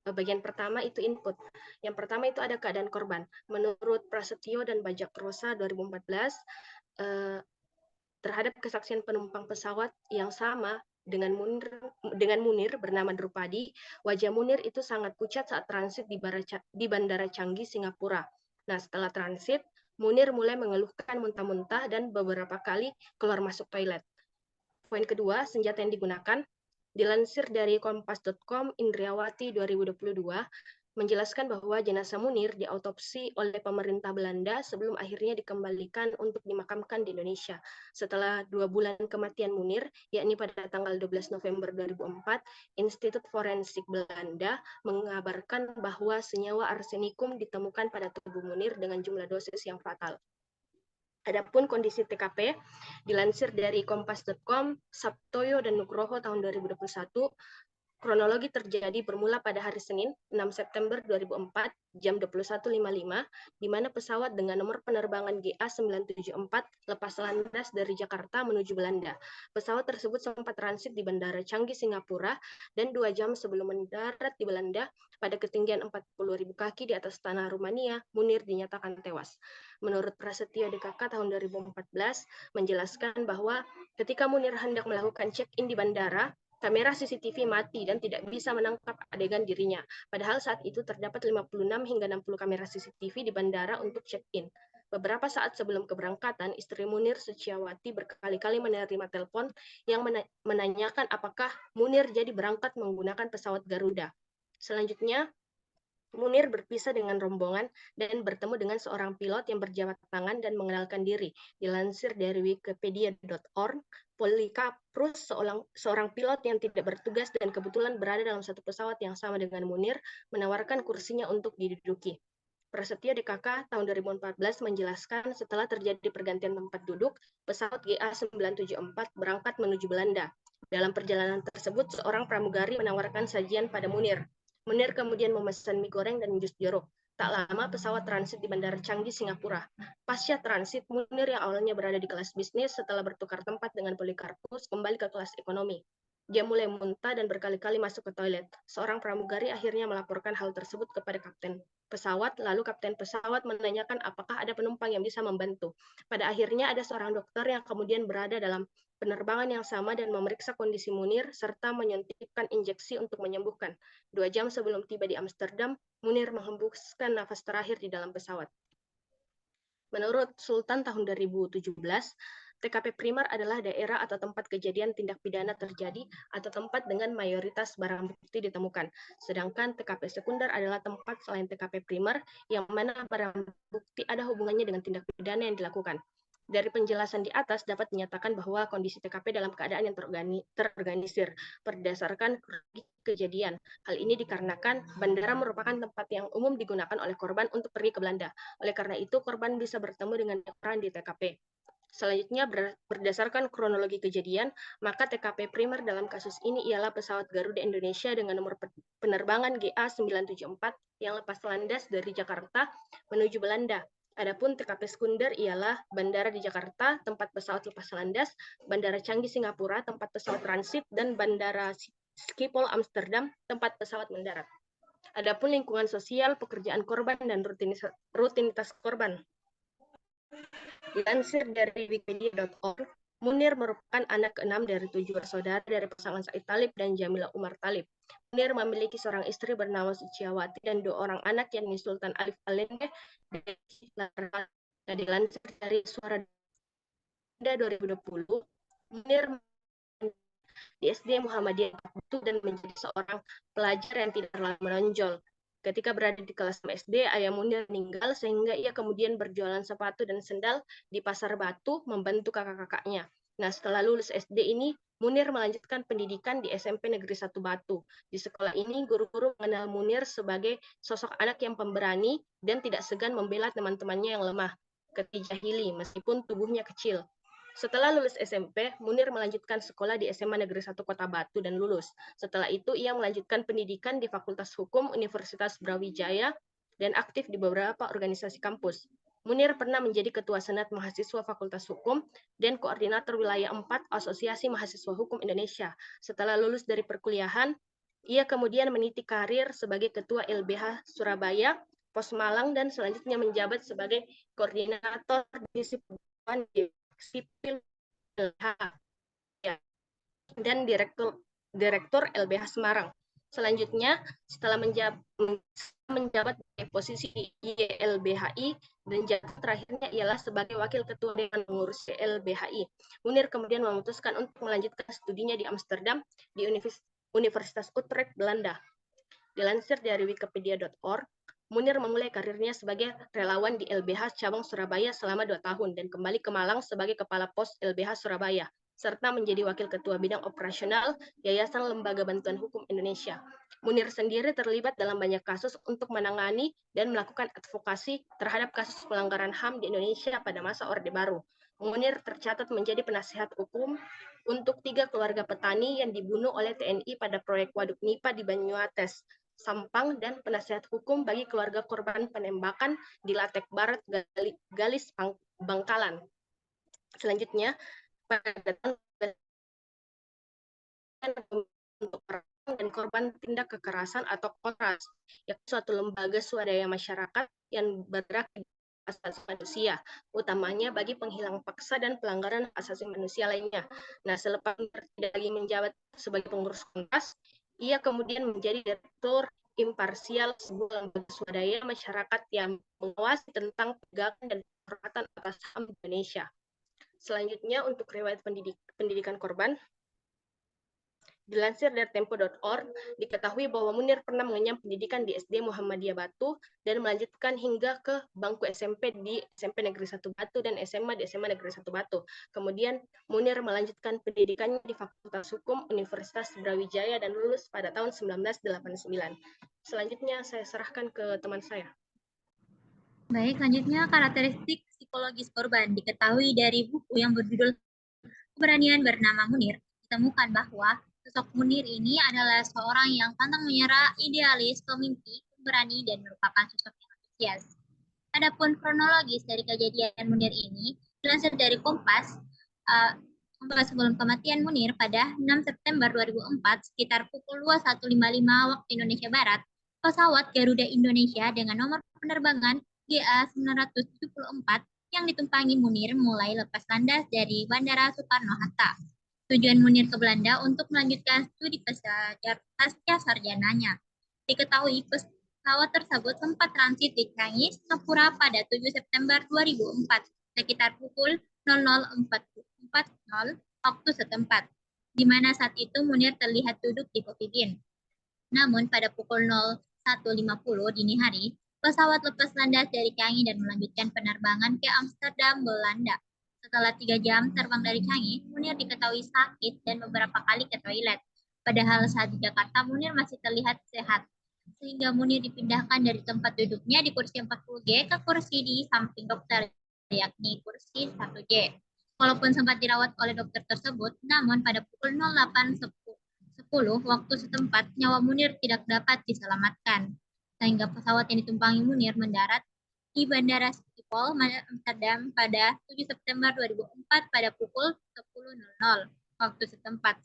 Bagian pertama itu input. Yang pertama itu ada keadaan korban. Menurut Prasetyo dan Bajak Rosa 2014, terhadap kesaksian penumpang pesawat yang sama dengan Munir bernama Drupadi, wajah Munir itu sangat pucat saat transit di Bandara Changi, Singapura. Nah, setelah transit, Munir mulai mengeluhkan muntah-muntah dan beberapa kali keluar masuk toilet. Poin kedua, senjata yang digunakan. Dilansir dari kompas.com, Indriawati 2022, menjelaskan bahwa jenazah Munir diautopsi oleh pemerintah Belanda sebelum akhirnya dikembalikan untuk dimakamkan di Indonesia. Setelah 2 bulan kematian Munir, yakni pada tanggal 12 November 2004, Institut Forensik Belanda mengabarkan bahwa senyawa arsenikum ditemukan pada tubuh Munir dengan jumlah dosis yang fatal. Adapun kondisi TKP, dilansir dari kompas.com, Sabtoyo dan Nugroho tahun 2021, kronologi terjadi bermula pada hari Senin, 6 September 2004, jam 21.55, di mana pesawat dengan nomor penerbangan GA974 lepas landas dari Jakarta menuju Belanda. Pesawat tersebut sempat transit di Bandara Changi, Singapura, dan 2 jam sebelum mendarat di Belanda, pada ketinggian 40.000 kaki di atas tanah Rumania, Munir dinyatakan tewas. Menurut Prasetyo DKK tahun 2014, menjelaskan bahwa ketika Munir hendak melakukan check-in di bandara, kamera CCTV mati dan tidak bisa menangkap adegan dirinya. Padahal saat itu terdapat 56 hingga 60 kamera CCTV di bandara untuk check-in. Beberapa saat sebelum keberangkatan, istri Munir, Suciawati, berkali-kali menerima telepon yang menanyakan apakah Munir jadi berangkat menggunakan pesawat Garuda. Selanjutnya, Munir berpisah dengan rombongan dan bertemu dengan seorang pilot yang berjabat tangan dan mengenalkan diri. Dilansir dari wikipedia.org, Polikarpus, seorang pilot yang tidak bertugas dan kebetulan berada dalam satu pesawat yang sama dengan Munir, menawarkan kursinya untuk diduduki. Prasetyo DKK tahun 2014 menjelaskan setelah terjadi pergantian tempat duduk, pesawat GA974 berangkat menuju Belanda. Dalam perjalanan tersebut, seorang pramugari menawarkan sajian pada Munir. Munir kemudian memesan mie goreng dan jus jeruk. Tak lama pesawat transit di Bandara Changi, Singapura. Pasca transit, Munir yang awalnya berada di kelas bisnis setelah bertukar tempat dengan Polikarpus kembali ke kelas ekonomi. Dia mulai muntah dan berkali-kali masuk ke toilet. Seorang pramugari akhirnya melaporkan hal tersebut kepada kapten pesawat, lalu kapten pesawat menanyakan apakah ada penumpang yang bisa membantu. Pada akhirnya ada seorang dokter yang kemudian berada dalam penerbangan yang sama dan memeriksa kondisi Munir serta menyuntikkan injeksi untuk menyembuhkan. 2 jam sebelum tiba di Amsterdam, Munir menghembuskan nafas terakhir di dalam pesawat. Menurut Sultan tahun 2017, TKP primer adalah daerah atau tempat kejadian tindak pidana terjadi atau tempat dengan mayoritas barang bukti ditemukan. Sedangkan TKP sekunder adalah tempat selain TKP primer yang mana barang bukti ada hubungannya dengan tindak pidana yang dilakukan. Dari penjelasan di atas dapat dinyatakan bahwa kondisi TKP dalam keadaan yang terorganisir berdasarkan kronologi kejadian. Hal ini dikarenakan bandara merupakan tempat yang umum digunakan oleh korban untuk pergi ke Belanda. Oleh karena itu, korban bisa bertemu dengan orang di TKP. Selanjutnya, berdasarkan kronologi kejadian, maka TKP primer dalam kasus ini ialah pesawat Garuda Indonesia dengan nomor penerbangan GA974 yang lepas landas dari Jakarta menuju Belanda. Adapun TKP sekunder ialah bandara di Jakarta, tempat pesawat lepas landas, bandara Canggih Singapura, tempat pesawat transit, dan bandara Schiphol Amsterdam, tempat pesawat mendarat. Adapun lingkungan sosial, pekerjaan korban, dan rutinitas korban. Dilansir dari wikipedia.org, Munir merupakan anak ke-6 dari 7 bersaudara dari pasangan Said Talib dan Jamila Umar Talib. Munir memiliki seorang istri bernama Suciawati dan 2 orang anak yakni Sultan Alif Alende dan dilansir dari Suara 2020, Munir di SD Muhammadiyah Batu dan menjadi seorang pelajar yang tidak terlalu menonjol. Ketika berada di kelas 6 SD, ayah Munir meninggal sehingga ia kemudian berjualan sepatu dan sendal di Pasar Batu membantu kakak-kakaknya. Nah, setelah lulus SD ini, Munir melanjutkan pendidikan di SMP Negeri 1 Batu. Di sekolah ini, guru-guru mengenal Munir sebagai sosok anak yang pemberani dan tidak segan membela teman-temannya yang lemah, ketijahili, meskipun tubuhnya kecil. Setelah lulus SMP, Munir melanjutkan sekolah di SMA Negeri 1 Kota Batu dan lulus. Setelah itu, ia melanjutkan pendidikan di Fakultas Hukum Universitas Brawijaya dan aktif di beberapa organisasi kampus. Munir pernah menjadi Ketua Senat Mahasiswa Fakultas Hukum dan Koordinator Wilayah 4 Asosiasi Mahasiswa Hukum Indonesia. Setelah lulus dari perkuliahan, ia kemudian meniti karir sebagai Ketua LBH Surabaya, Pos Malang, dan selanjutnya menjabat sebagai Koordinator Disiplin Sipil LBH dan Direktur LBH Semarang. Selanjutnya, setelah menjabat di posisi YLBHI dan jabatan terakhirnya ialah sebagai Wakil Ketua Dewan Pengurus YLBHI, Munir kemudian memutuskan untuk melanjutkan studinya di Amsterdam di Universitas Utrecht, Belanda. Dilansir dari wikipedia.org, Munir memulai karirnya sebagai relawan di LBH Cabang Surabaya selama 2 tahun dan kembali ke Malang sebagai Kepala Pos LBH Surabaya, serta menjadi Wakil Ketua Bidang Operasional Yayasan Lembaga Bantuan Hukum Indonesia. Munir sendiri terlibat dalam banyak kasus untuk menangani dan melakukan advokasi terhadap kasus pelanggaran HAM di Indonesia pada masa Orde Baru. Munir tercatat menjadi penasihat hukum untuk 3 keluarga petani yang dibunuh oleh TNI pada proyek Waduk Nipa di Banyuates, Sampang, dan penasihat hukum bagi keluarga korban penembakan di Latek Barat, Galis, Bangkalan. Selanjutnya, pada tahun untuk orang dan korban tindak kekerasan atau Kontras, yaitu suatu lembaga swadaya masyarakat yang bergerak di asasi manusia, utamanya bagi penghilang paksa dan pelanggaran asasi manusia lainnya. Nah, selepas tidak lagi menjabat sebagai pengurus Kontras, ia kemudian menjadi direktur imparsial sebuah lembaga swadaya masyarakat yang mengawasi tentang penegakan dan penghormatan atas HAM di Indonesia. Selanjutnya, untuk riwayat pendidikan korban, dilansir dari tempo.org, diketahui bahwa Munir pernah mengenyam pendidikan di SD Muhammadiyah Batu dan melanjutkan hingga ke bangku SMP di SMP Negeri 1 Batu dan SMA di SMA Negeri 1 Batu. Kemudian Munir melanjutkan pendidikannya di Fakultas Hukum Universitas Brawijaya dan lulus pada tahun 1989. Selanjutnya saya serahkan ke teman saya. Baik, selanjutnya karakteristik psikologis korban. Diketahui dari buku yang berjudul Keberanian Bernama Munir, ditemukan bahwa sosok Munir ini adalah seorang yang pantang menyerah, idealis, pemimpi, berani, dan merupakan sosok yang antusias. Adapun kronologis dari kejadian Munir ini, dilansir dari Kompas, sebelum kematian Munir pada 6 September 2004, sekitar pukul 21.55 waktu Indonesia Barat, pesawat Garuda Indonesia dengan nomor penerbangan GA974 yang ditumpangi Munir mulai lepas landas dari Bandara Soekarno-Hatta. Tujuan Munir ke Belanda untuk melanjutkan studi pasca sarjananya. Diketahui pesawat tersebut sempat transit di Changi, Singapura pada 7 September 2004 sekitar pukul 00.40 waktu setempat, di mana saat itu Munir terlihat duduk di Coffee Bean. Namun pada pukul 01.50 dini hari, pesawat lepas landas dari Changi dan melanjutkan penerbangan ke Amsterdam, Belanda. Setelah 3 jam terbang dari Changi, Munir diketahui sakit dan beberapa kali ke toilet. Padahal saat di Jakarta, Munir masih terlihat sehat. Sehingga Munir dipindahkan dari tempat duduknya di kursi 40G ke kursi di samping dokter, yakni kursi 1G. Walaupun sempat dirawat oleh dokter tersebut, namun pada pukul 08.10 waktu setempat, nyawa Munir tidak dapat diselamatkan. Sehingga pesawat yang ditumpangi Munir mendarat di Bandara Schiphol, Amsterdam pada 7 September 2004 pada pukul 10.00 waktu setempat.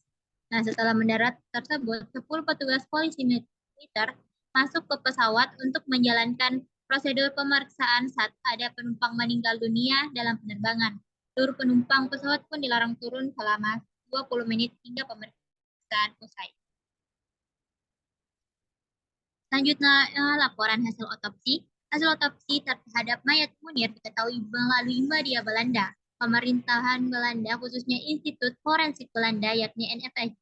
Nah, setelah mendarat tersebut, 10 petugas polisi militer masuk ke pesawat untuk menjalankan prosedur pemeriksaan saat ada penumpang meninggal dunia dalam penerbangan. Seluruh penumpang pesawat pun dilarang turun selama 20 menit hingga pemeriksaan usai. Selanjutnya, laporan hasil otopsi. Hasil otopsi terhadap mayat Munir diketahui melalui media Belanda. Pemerintahan Belanda, khususnya Institut Forensik Belanda, yakni NFI,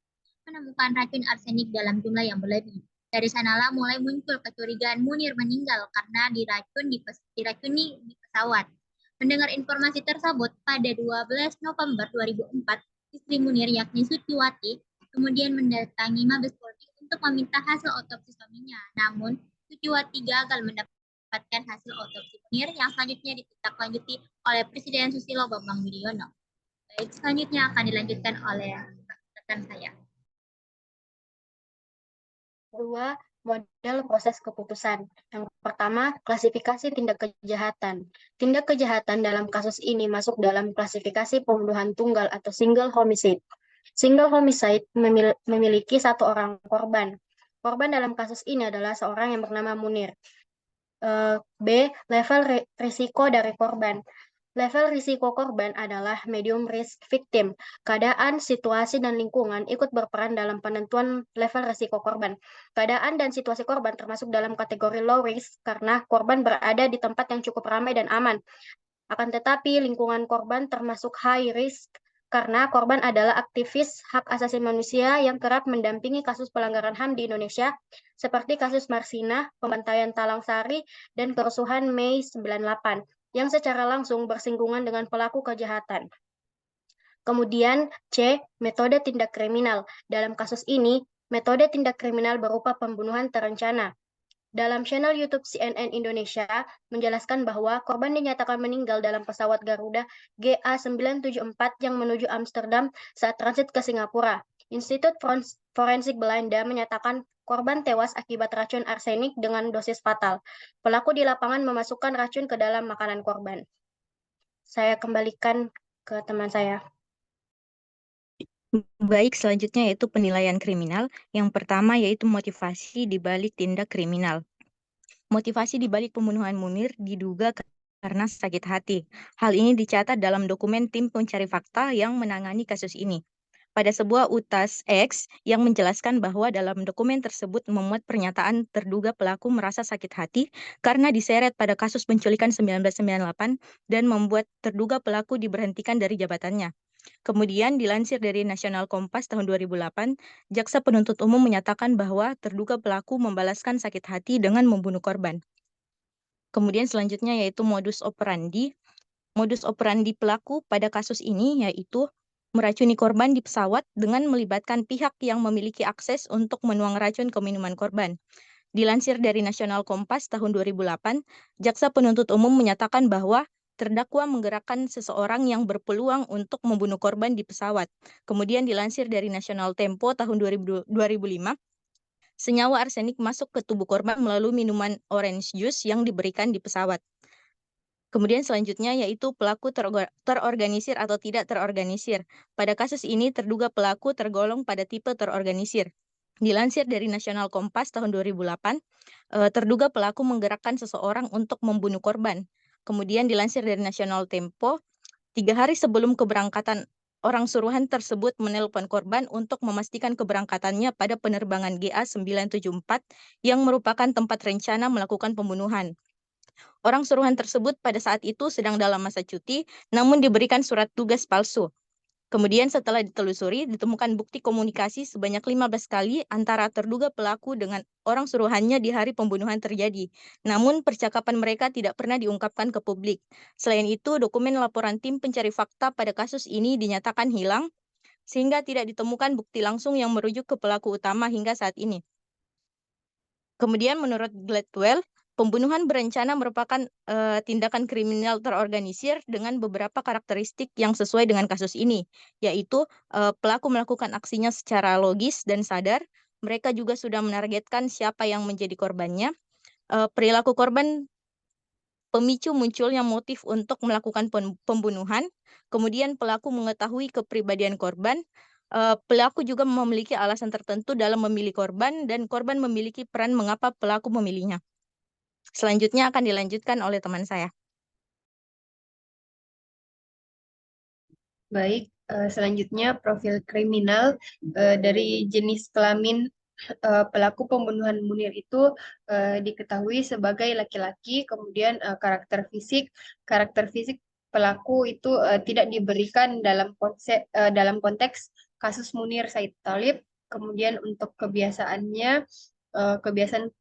menemukan racun arsenik dalam jumlah yang berlebih. Dari sanalah mulai muncul kecurigaan Munir meninggal karena diracuni di pesawat. Mendengar informasi tersebut, pada 12 November 2004, istri Munir, yakni Suciwati, kemudian mendatangi Mabes Polri untuk meminta hasil otopsi suaminya. Namun, Suciwati gagal mendapatkan hasil otopsi Munir yang selanjutnya ditindaklanjuti oleh Presiden Susilo Bambang Yudhoyono. Baik, selanjutnya akan dilanjutkan oleh rekan saya. 2. Model proses keputusan. Yang pertama, klasifikasi tindak kejahatan. Tindak kejahatan dalam kasus ini masuk dalam klasifikasi pembunuhan tunggal atau single homicide. Single homicide memiliki satu orang korban. Korban dalam kasus ini adalah seorang yang bernama Munir. B. Level risiko dari korban. Level risiko korban adalah medium risk victim. Keadaan, situasi, dan lingkungan ikut berperan dalam penentuan level risiko korban. Keadaan dan situasi korban termasuk dalam kategori low risk karena korban berada di tempat yang cukup ramai dan aman. Akan tetapi, lingkungan korban termasuk high risk karena korban adalah aktivis hak asasi manusia yang kerap mendampingi kasus pelanggaran HAM di Indonesia, seperti kasus Marsina, pembantaian Talang Sari, dan kerusuhan Mei 98, yang secara langsung bersinggungan dengan pelaku kejahatan. Kemudian, C. Metode tindak kriminal. Dalam kasus ini, metode tindak kriminal berupa pembunuhan terencana. Dalam channel YouTube CNN Indonesia menjelaskan bahwa korban dinyatakan meninggal dalam pesawat Garuda GA974 yang menuju Amsterdam saat transit ke Singapura. Institut Forensik Belanda menyatakan korban tewas akibat racun arsenik dengan dosis fatal. Pelaku di lapangan memasukkan racun ke dalam makanan korban. Saya kembalikan ke teman saya. Baik, selanjutnya yaitu penilaian kriminal. Yang pertama yaitu motivasi di balik tindak kriminal. Motivasi di balik pembunuhan Munir diduga karena sakit hati. Hal ini dicatat dalam dokumen tim pencari fakta yang menangani kasus ini. Pada sebuah utas X yang menjelaskan bahwa dalam dokumen tersebut memuat pernyataan terduga pelaku merasa sakit hati karena diseret pada kasus penculikan 1998 dan membuat terduga pelaku diberhentikan dari jabatannya. Kemudian dilansir dari Nasional Kompas tahun 2008, jaksa penuntut umum menyatakan bahwa terduga pelaku membalaskan sakit hati dengan membunuh korban. Kemudian selanjutnya yaitu modus operandi. Modus operandi pelaku pada kasus ini yaitu meracuni korban di pesawat dengan melibatkan pihak yang memiliki akses untuk menuang racun ke minuman korban. Dilansir dari Nasional Kompas tahun 2008, jaksa penuntut umum menyatakan bahwa terdakwa menggerakkan seseorang yang berpeluang untuk membunuh korban di pesawat. Kemudian dilansir dari Nasional Tempo tahun 2005, senyawa arsenik masuk ke tubuh korban melalui minuman orange juice yang diberikan di pesawat. Kemudian selanjutnya yaitu pelaku terorganisir atau tidak terorganisir. Pada kasus ini terduga pelaku tergolong pada tipe terorganisir. Dilansir dari Nasional Kompas tahun 2008, terduga pelaku menggerakkan seseorang untuk membunuh korban. Kemudian dilansir dari National Tempo, 3 hari sebelum keberangkatan, orang suruhan tersebut menelpon korban untuk memastikan keberangkatannya pada penerbangan GA974 yang merupakan tempat rencana melakukan pembunuhan. Orang suruhan tersebut pada saat itu sedang dalam masa cuti, namun diberikan surat tugas palsu. Kemudian setelah ditelusuri, ditemukan bukti komunikasi sebanyak 15 kali antara terduga pelaku dengan orang suruhannya di hari pembunuhan terjadi. Namun percakapan mereka tidak pernah diungkapkan ke publik. Selain itu, dokumen laporan tim pencari fakta pada kasus ini dinyatakan hilang, sehingga tidak ditemukan bukti langsung yang merujuk ke pelaku utama hingga saat ini. Kemudian menurut Gladwell, pembunuhan berencana merupakan tindakan kriminal terorganisir dengan beberapa karakteristik yang sesuai dengan kasus ini, yaitu pelaku melakukan aksinya secara logis dan sadar. Mereka juga sudah menargetkan siapa yang menjadi korbannya. Perilaku korban pemicu munculnya motif untuk melakukan pembunuhan. Kemudian pelaku mengetahui kepribadian korban. Pelaku juga memiliki alasan tertentu dalam memilih korban, dan korban memiliki peran mengapa pelaku memilihnya. Selanjutnya akan dilanjutkan oleh teman saya. Baik, selanjutnya profil kriminal dari jenis kelamin pelaku pembunuhan Munir itu diketahui sebagai laki-laki, kemudian karakter fisik pelaku itu tidak diberikan dalam konteks kasus Munir Said Thalib. Kemudian untuk kebiasaan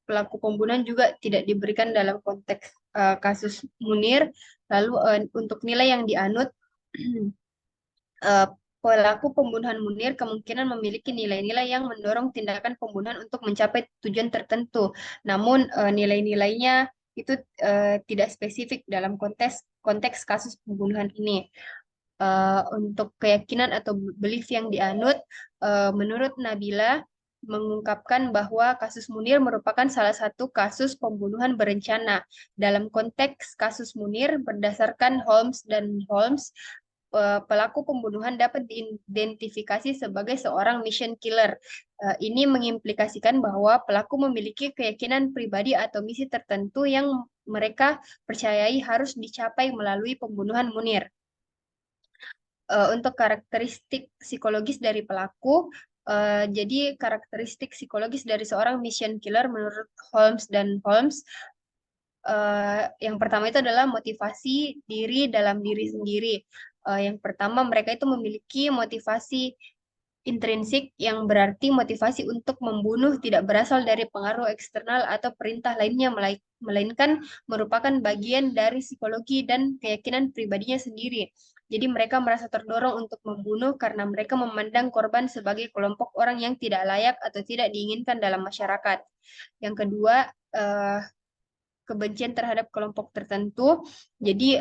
pelaku pembunuhan juga tidak diberikan dalam konteks kasus Munir. Lalu untuk nilai yang dianut, pelaku pembunuhan Munir kemungkinan memiliki nilai-nilai yang mendorong tindakan pembunuhan untuk mencapai tujuan tertentu. Namun nilai-nilainya itu tidak spesifik dalam konteks kasus pembunuhan ini. Untuk keyakinan atau belief yang dianut, menurut Nabila mengungkapkan bahwa kasus Munir merupakan salah satu kasus pembunuhan berencana. Dalam konteks kasus Munir, berdasarkan Holmes dan Holmes, pelaku pembunuhan dapat diidentifikasi sebagai seorang mission killer. Ini mengimplikasikan bahwa pelaku memiliki keyakinan pribadi atau misi tertentu yang mereka percayai harus dicapai melalui pembunuhan Munir. Untuk karakteristik psikologis dari pelaku, jadi karakteristik psikologis dari seorang mission killer menurut Holmes dan Holmes, yang pertama itu adalah motivasi diri dalam diri sendiri. Yang pertama, mereka itu memiliki motivasi intrinsik, yang berarti motivasi untuk membunuh tidak berasal dari pengaruh eksternal atau perintah lainnya, melainkan merupakan bagian dari psikologi dan keyakinan pribadinya sendiri. Jadi mereka merasa terdorong untuk membunuh karena mereka memandang korban sebagai kelompok orang yang tidak layak atau tidak diinginkan dalam masyarakat. Yang kedua, kebencian terhadap kelompok tertentu. Jadi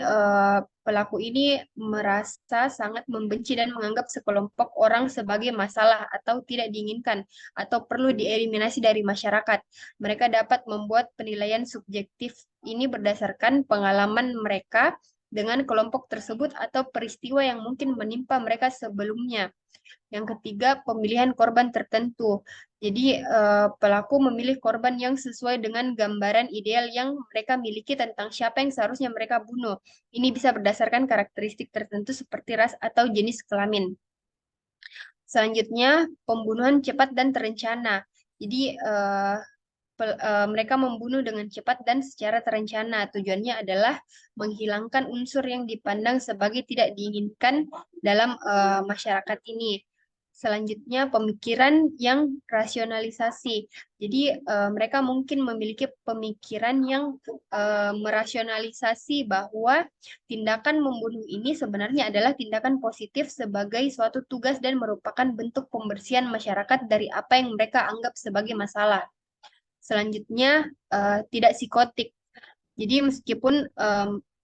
pelaku ini merasa sangat membenci dan menganggap sekelompok orang sebagai masalah atau tidak diinginkan atau perlu dieliminasi dari masyarakat. Mereka dapat membuat penilaian subjektif ini berdasarkan pengalaman mereka dengan kelompok tersebut atau peristiwa yang mungkin menimpa mereka sebelumnya. Yang ketiga, pemilihan korban tertentu. Jadi pelaku memilih korban yang sesuai dengan gambaran ideal yang mereka miliki tentang siapa yang seharusnya mereka bunuh. Ini bisa berdasarkan karakteristik tertentu seperti ras atau jenis kelamin. Selanjutnya, pembunuhan cepat dan terencana. Jadi mereka membunuh dengan cepat dan secara terencana. Tujuannya adalah menghilangkan unsur yang dipandang sebagai tidak diinginkan dalam masyarakat ini. Selanjutnya, pemikiran yang rasionalisasi. Jadi mereka mungkin memiliki pemikiran yang merasionalisasi bahwa tindakan membunuh ini sebenarnya adalah tindakan positif sebagai suatu tugas dan merupakan bentuk pembersihan masyarakat dari apa yang mereka anggap sebagai masalah. Selanjutnya, tidak psikotik. Jadi meskipun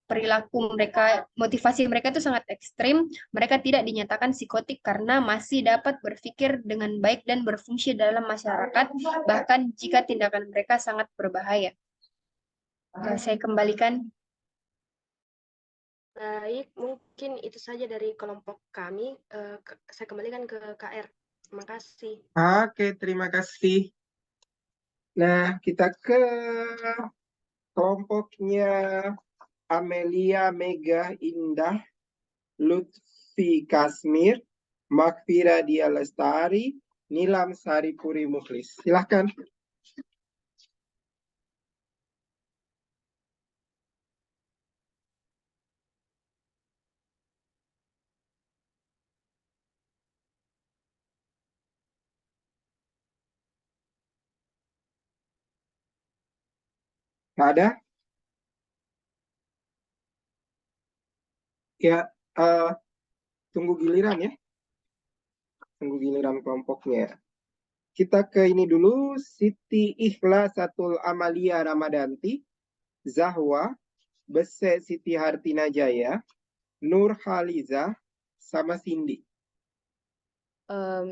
perilaku mereka, motivasi mereka itu sangat ekstrim, mereka tidak dinyatakan psikotik karena masih dapat berpikir dengan baik dan berfungsi dalam masyarakat, bahkan jika tindakan mereka sangat berbahaya. Saya kembalikan. Baik, mungkin itu saja dari kelompok kami. Saya kembalikan ke KR. Terima kasih. Oke, terima kasih. Nah, kita ke kelompoknya Amelia Mega Indah, Lutfi Kasmir, Makfira Dia Lestari, Nilam Saripuri Mukhlis. Silahkan. Nggak ada? Ya, tunggu giliran ya. Tunggu giliran kelompoknya. Kita ke ini dulu, Siti Ikhlasatul Amalia Ramadanti, Zahwa, Bese Siti Hartinajaya, Nur Haliza, sama Cindy.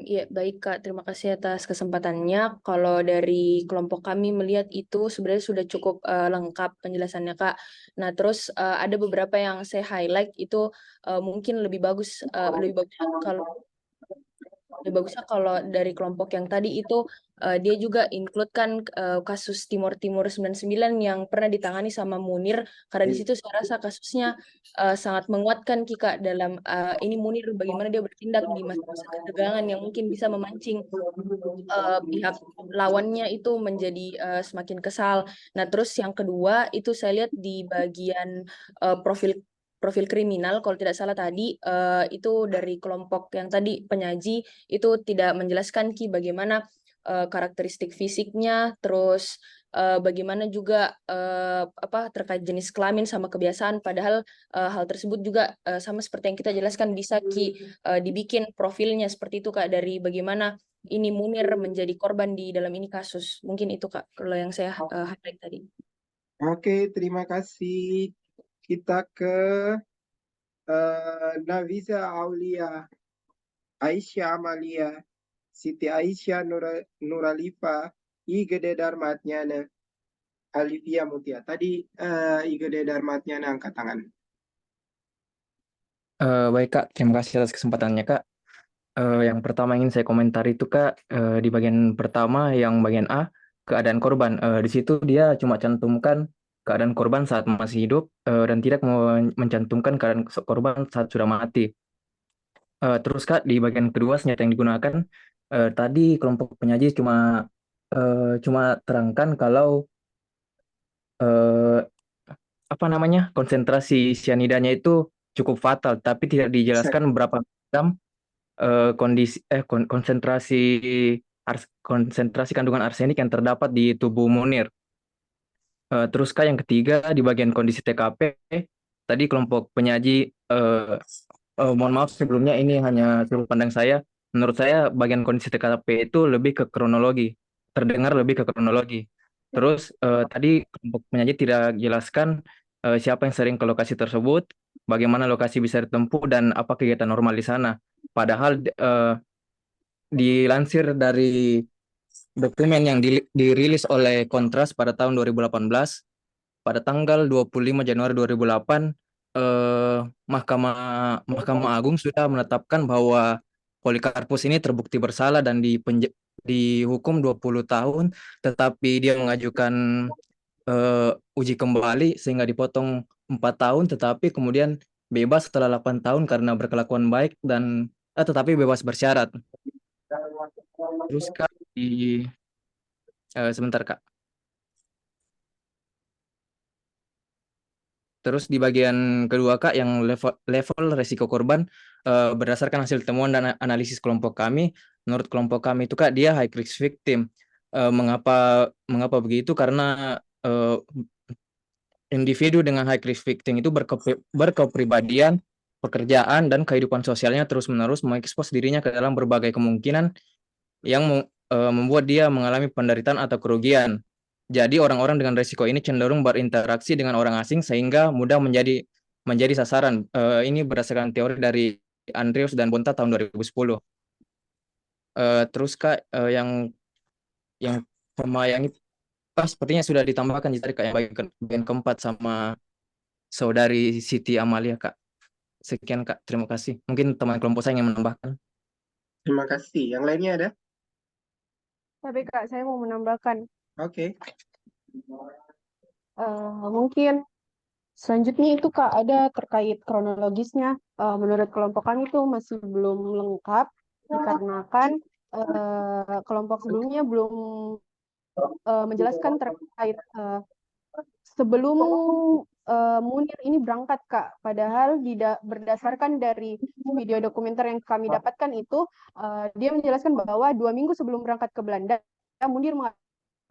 Ya, baik Kak, terima kasih atas kesempatannya. Kalau dari kelompok kami melihat itu sebenarnya sudah cukup lengkap penjelasannya Kak. Nah, terus ada beberapa yang saya highlight itu mungkin lebih bagusnya kalau dari kelompok yang tadi itu dia juga include kan kasus Timur Timur 99 yang pernah ditangani sama Munir, karena di situ saya rasa kasusnya sangat menguatkan Kika dalam ini Munir bagaimana dia bertindak di masa-masa ketegangan yang mungkin bisa memancing pihak lawannya itu menjadi semakin kesal. Nah, terus yang kedua itu saya lihat di bagian profil kriminal, kalau tidak salah tadi itu dari kelompok yang tadi penyaji itu tidak menjelaskan Ki bagaimana karakteristik fisiknya, terus bagaimana juga terkait jenis kelamin sama kebiasaan, padahal hal tersebut juga sama seperti yang kita jelaskan bisa Ki dibikin profilnya seperti itu Kak, dari bagaimana ini Munir menjadi korban di dalam ini kasus. Mungkin itu Kak kalau yang saya highlight tadi. Oke, terima kasih. Kita ke Nafisa Aulia, Aisyah Amalia, Siti Aisyah Nuralifa, Igede Darmatnyana, Alivia Mutia. Tadi Igede Darmatnyana angkat tangan. Baik Kak, terima kasih atas kesempatannya Kak. Yang pertama ingin saya komentari itu Kak, di bagian pertama yang bagian A, keadaan korban. Di situ dia cuma cantumkan keadaan korban saat masih hidup dan tidak mencantumkan keadaan korban saat sudah mati. Terus Kak, di bagian kedua senjata yang digunakan, tadi kelompok penyaji cuma terangkan kalau konsentrasi cyanidanya itu cukup fatal, tapi tidak dijelaskan berapa gram konsentrasi kandungan arsenik yang terdapat di tubuh Munir. Terus Kak, yang ketiga di bagian kondisi TKP, tadi kelompok penyaji, mohon maaf sebelumnya ini hanya sudut pandang saya. Menurut saya bagian kondisi TKP itu lebih ke kronologi, terdengar lebih ke kronologi. Terus tadi kelompok penyaji tidak jelaskan siapa yang sering ke lokasi tersebut, bagaimana lokasi bisa ditempuh, dan apa kegiatan normal di sana. Padahal dilansir dari dokumen yang dirilis oleh Kontras pada tahun 2018, pada tanggal 25 Januari 2008, Mahkamah Agung sudah menetapkan bahwa Polikarpus ini terbukti bersalah dan dihukum 20 tahun, tetapi dia mengajukan uji kembali sehingga dipotong 4 tahun, tetapi kemudian bebas setelah 8 tahun karena berkelakuan baik dan tetapi bebas bersyarat. Terus Kak, sebentar Kak. Terus di bagian kedua Kak, yang level resiko korban, berdasarkan hasil temuan dan analisis kelompok kami, menurut kelompok kami itu Kak, dia high risk victim. Mengapa begitu? Karena individu dengan high risk victim itu berkepribadian, pekerjaan, dan kehidupan sosialnya terus-menerus mengekspos dirinya ke dalam berbagai kemungkinan yang membuat dia mengalami penderitaan atau kerugian. Jadi orang-orang dengan risiko ini cenderung berinteraksi dengan orang asing sehingga mudah menjadi sasaran. Ini berdasarkan teori dari Andrews dan Bonta tahun 2010. Terus Kak, yang itu sepertinya sudah ditambahkan jadi Kak, yang bagian keempat sama saudari Siti Amalia Kak. Sekian Kak, terima kasih. Mungkin teman kelompok saya ingin menambahkan. Terima kasih. Yang lainnya ada? Tapi Kak, saya mau menambahkan. Oke. Mungkin Selanjutnya itu Kak ada terkait kronologisnya. Menurut kelompok kami itu masih belum lengkap dikarenakan kelompok sebelumnya belum menjelaskan terkait sebelum Munir ini berangkat Kak. Padahal berdasarkan dari video dokumenter yang kami dapatkan itu dia menjelaskan bahwa 2 minggu sebelum berangkat ke Belanda Munir mengatakan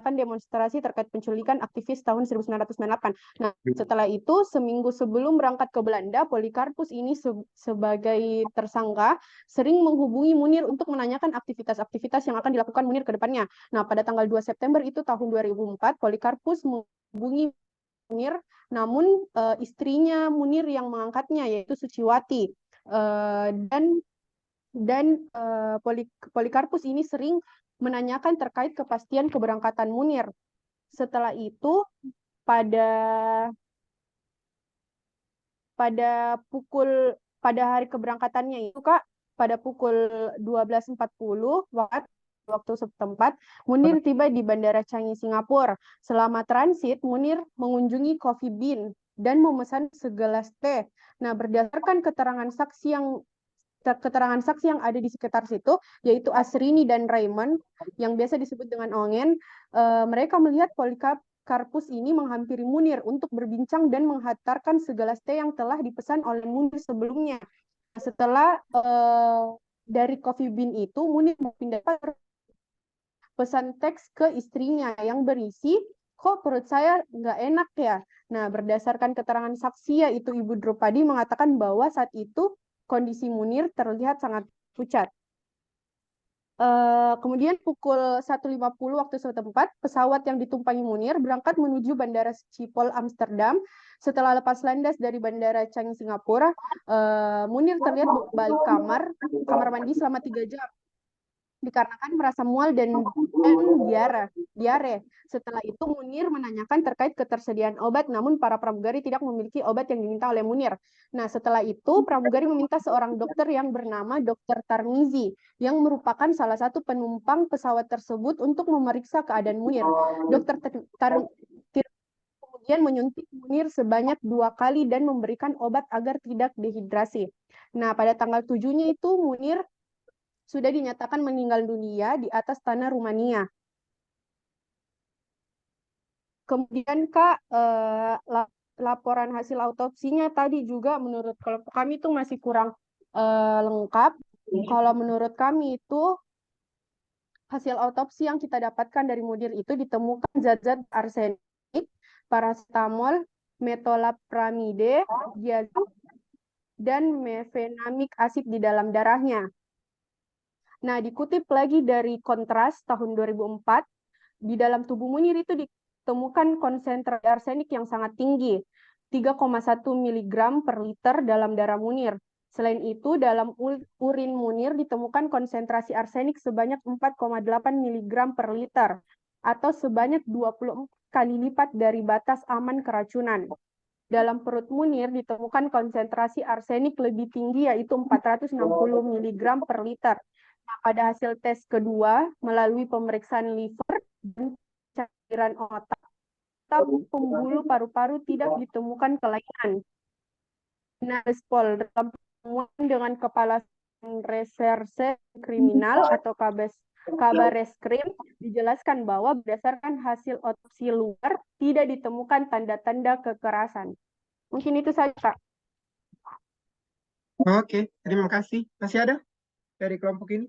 demonstrasi terkait penculikan aktivis tahun 1998. Nah, setelah itu seminggu sebelum berangkat ke Belanda, Polikarpus ini sebagai tersangka sering menghubungi Munir untuk menanyakan aktivitas-aktivitas yang akan dilakukan Munir ke depannya. Nah, pada tanggal 2 September itu tahun 2004, Polikarpus menghubungi Munir, namun istrinya Munir yang mengangkatnya yaitu Suciwati. Polikarpus ini sering menanyakan terkait kepastian keberangkatan Munir. Setelah itu pada hari keberangkatannya itu Kak, pada pukul 12.40 waktu setempat, Munir tiba di Bandara Changi, Singapura. Selama transit, Munir mengunjungi Coffee Bean dan memesan segelas teh. Nah, berdasarkan keterangan saksi yang ada di sekitar situ, yaitu Asrini dan Raymond, yang biasa disebut dengan Ongen, mereka melihat Polikarpus ini menghampiri Munir untuk berbincang dan menghantarkan segelas teh yang telah dipesan oleh Munir sebelumnya. Setelah dari Coffee Bean itu, Munir memindahkan pesan teks ke istrinya yang berisi, kok perut saya nggak enak ya? Nah, berdasarkan keterangan saksi yaitu Ibu Drupadi mengatakan bahwa saat itu kondisi Munir terlihat sangat pucat. Kemudian pukul 1.50 waktu setempat, pesawat yang ditumpangi Munir berangkat menuju Bandara Schiphol, Amsterdam. Setelah lepas landas dari Bandara Changi, Singapura, Munir terlihat balik kamar mandi selama 3 jam. Dikarenakan merasa mual dan diare. Setelah itu Munir menanyakan terkait ketersediaan obat, namun para pramugari tidak memiliki obat yang diminta oleh Munir. Nah, setelah itu pramugari meminta seorang dokter yang bernama Dr. Tarmizi, yang merupakan salah satu penumpang pesawat tersebut untuk memeriksa keadaan Munir. Dr. kemudian menyuntik Munir sebanyak 2 kali dan memberikan obat agar tidak dehidrasi. Nah, pada tanggal 7-nya itu Munir sudah dinyatakan meninggal dunia di atas tanah Rumania. Kemudian Kak, laporan hasil autopsinya tadi juga menurut kelompok kami itu masih kurang lengkap. Kalau menurut kami itu hasil autopsi yang kita dapatkan dari Munir itu ditemukan zat-zat arsenik, paracetamol, metolapramide, dan mefenamic acid di dalam darahnya. Nah, dikutip lagi dari Kontras tahun 2004, di dalam tubuh Munir itu ditemukan konsentrasi arsenik yang sangat tinggi, 3,1 mg per liter dalam darah Munir. Selain itu, dalam urin Munir ditemukan konsentrasi arsenik sebanyak 4,8 mg per liter, atau sebanyak 24 kali lipat dari batas aman keracunan. Dalam perut Munir ditemukan konsentrasi arsenik lebih tinggi, yaitu 460 mg per liter. Nah, pada hasil tes kedua, melalui pemeriksaan liver dan cairan otak, pembuluh paru-paru tidak ditemukan kelainan. Nah, Pol dalam pertemuan dengan Kepala Reserse Kriminal atau Kabareskrim dijelaskan bahwa berdasarkan hasil otopsi luar tidak ditemukan tanda-tanda kekerasan. Mungkin itu saja, Kak. Oke, terima kasih. Masih ada dari kelompok ini?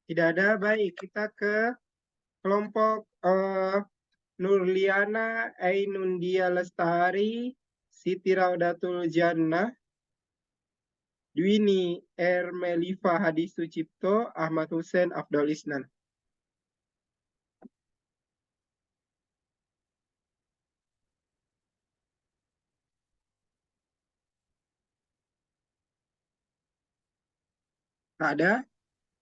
Tidak ada. Baik, kita ke kelompok Nurliana Ainundia Lestari, Siti Raudatul Jannah, Dwini Ermelifa Hadi Sucipto, Ahmad Hussein Afdol Isnan. Ada.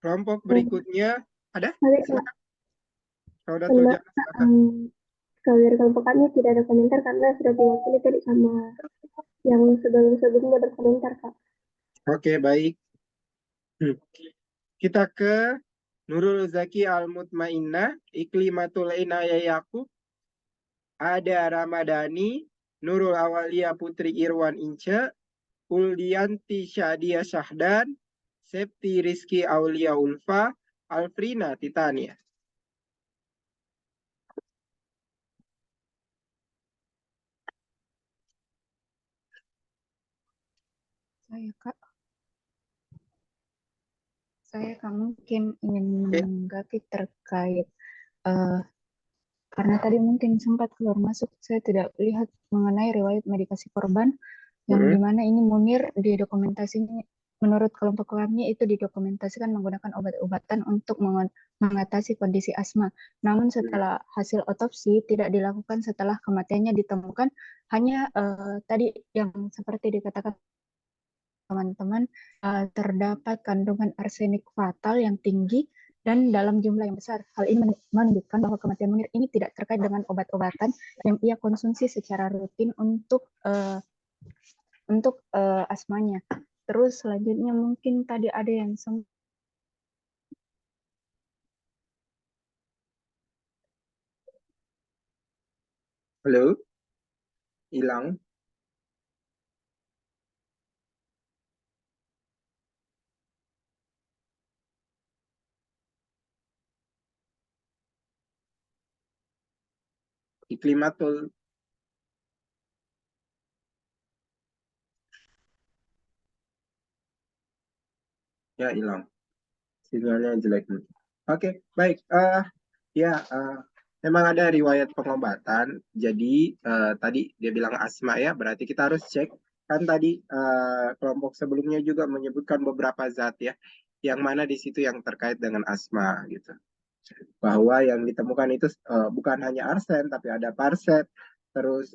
Kelompok berikutnya ada? Silakan. Raudatul Jannah, silakan. Kalau dari kelompok kami tidak ada komentar karena sudah diwakili tadi sama yang sebelum-sebelumnya berkomentar, Kak. Oke, baik. Kita ke Nurul Zaki Al-Mutmainnah, Iklimatul Inayah Yakub, ada Ramadhani, Nurul Awalia Putri Irwan Ince, Uldianti Syadia Syahdan, Septi Rizky Aulia Ulfa, Alfrina Titania. Saya Kak mungkin ingin menanggapi terkait karena tadi mungkin sempat keluar masuk, saya tidak lihat mengenai riwayat medikasi korban yang dimana ini Munir didokumentasinya menurut kelompok kami itu didokumentasikan menggunakan obat-obatan untuk mengatasi kondisi asma. Namun setelah hasil otopsi tidak dilakukan setelah kematiannya ditemukan hanya tadi yang seperti dikatakan teman-teman terdapat kandungan arsenik fatal yang tinggi dan dalam jumlah yang besar. Hal ini menunjukkan bahwa kematian Munir ini tidak terkait dengan obat-obatan yang ia konsumsi secara rutin untuk asmanya. Terus selanjutnya mungkin tadi ada yang Halo, hilang. Iklimatul ya hilang, sinyalnya jelek. Oke, baik. Memang ada riwayat pengobatan. Jadi tadi dia bilang asma ya, berarti kita harus cek. Kan tadi kelompok sebelumnya juga menyebutkan beberapa zat ya, yang mana di situ yang terkait dengan asma gitu. Bahwa yang ditemukan itu bukan hanya arsen, tapi ada parset, terus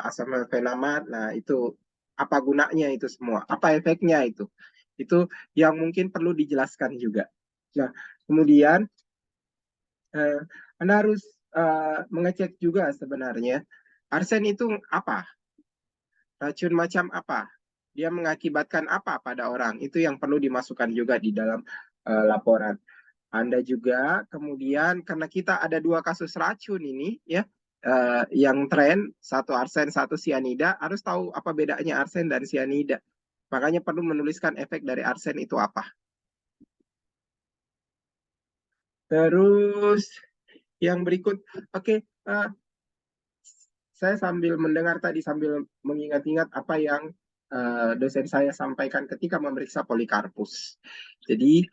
asam mefenamat. Nah itu apa gunanya itu semua? Apa efeknya itu? Itu yang mungkin perlu dijelaskan juga. Nah, kemudian Anda harus mengecek juga sebenarnya arsen itu apa? Racun macam apa? Dia mengakibatkan apa pada orang? Itu yang perlu dimasukkan juga di dalam laporan. Anda juga kemudian karena kita ada 2 kasus racun ini ya, yang tren, satu arsen, satu sianida, harus tahu apa bedanya arsen dan sianida. Makanya perlu menuliskan efek dari arsen itu apa. Terus yang berikut, saya sambil mendengar tadi, sambil mengingat-ingat apa yang dosen saya sampaikan ketika memeriksa Polikarpus. Jadi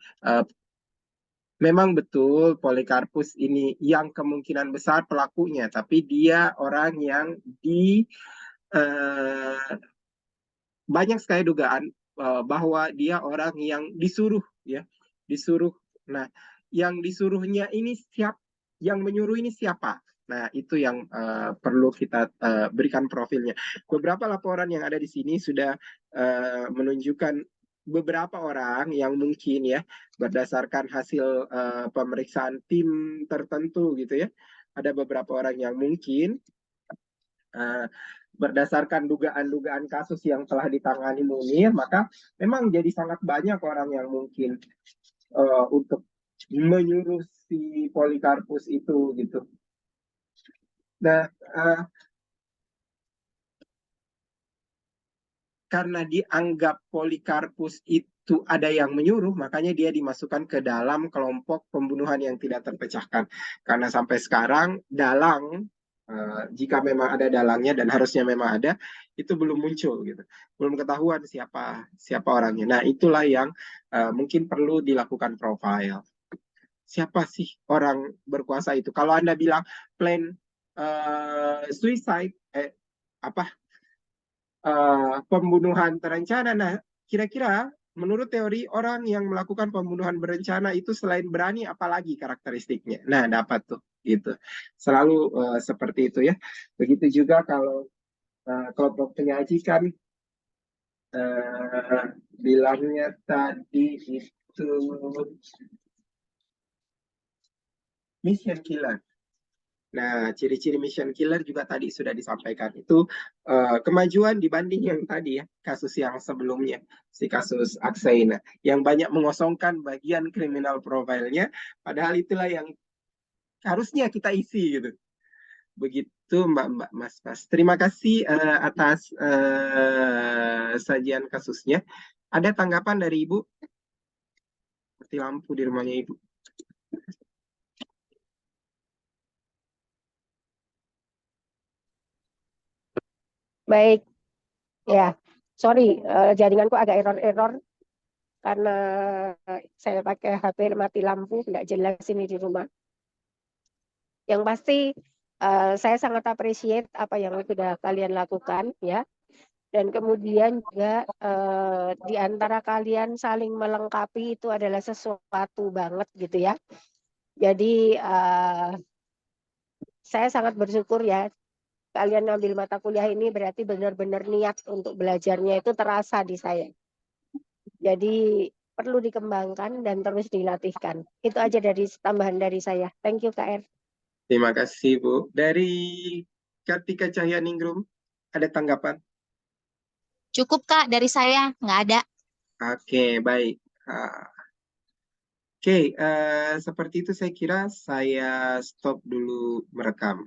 memang betul Polikarpus ini yang kemungkinan besar pelakunya, tapi dia orang yang banyak sekali dugaan bahwa dia orang yang disuruh ya, disuruh. Nah, yang disuruhnya ini yang menyuruh ini siapa? Nah, itu yang perlu kita berikan profilnya. Beberapa laporan yang ada di sini sudah menunjukkan beberapa orang yang mungkin ya berdasarkan hasil pemeriksaan tim tertentu gitu ya. Ada beberapa orang yang mungkin berdasarkan dugaan-dugaan kasus yang telah ditangani Munir, maka memang jadi sangat banyak orang yang mungkin untuk menyuruh si Polikarpus itu gitu. Nah, karena dianggap Polikarpus itu ada yang menyuruh, makanya dia dimasukkan ke dalam kelompok pembunuhan yang tidak terpecahkan. Karena sampai sekarang dalang, jika memang ada dalangnya dan harusnya memang ada, itu belum muncul gitu, belum ketahuan siapa orangnya. Nah itulah yang mungkin perlu dilakukan profile. Siapa sih orang berkuasa itu? Kalau Anda bilang plan suicide, pembunuhan terencana. Nah, kira-kira menurut teori orang yang melakukan pembunuhan berencana itu selain berani apalagi karakteristiknya? Nah, dapat tuh gitu. Selalu seperti itu ya. Begitu juga kalau kelompok penyaji kan bilangnya tadi itu mission killer. Nah, ciri-ciri mission killer juga tadi sudah disampaikan. Itu kemajuan dibanding yang tadi ya, kasus yang sebelumnya, si kasus Aksaina, yang banyak mengosongkan bagian criminal profile-nya, padahal itulah yang harusnya kita isi gitu. Begitu itu Mbak Mas. Terima kasih atas sajian kasusnya. Ada tanggapan dari Ibu? Mati lampu di rumahnya Ibu. Baik, ya, sorry, jaringanku agak error karena saya pakai HP mati lampu, nggak jelas ini di rumah. Yang pasti saya sangat appreciate apa yang sudah kalian lakukan, ya. Dan kemudian juga di antara kalian saling melengkapi itu adalah sesuatu banget gitu ya. Jadi saya sangat bersyukur ya. Kalian ambil mata kuliah ini berarti benar-benar niat untuk belajarnya itu terasa di saya. Jadi perlu dikembangkan dan terus dilatihkan. Itu aja dari tambahan dari saya. Thank you, KR. Terima kasih, Bu. Dari Kartika Cahyaningrum, ada tanggapan? Cukup, Kak, dari saya. Nggak ada. Oke, baik. Oke, seperti itu saya kira saya stop dulu merekam.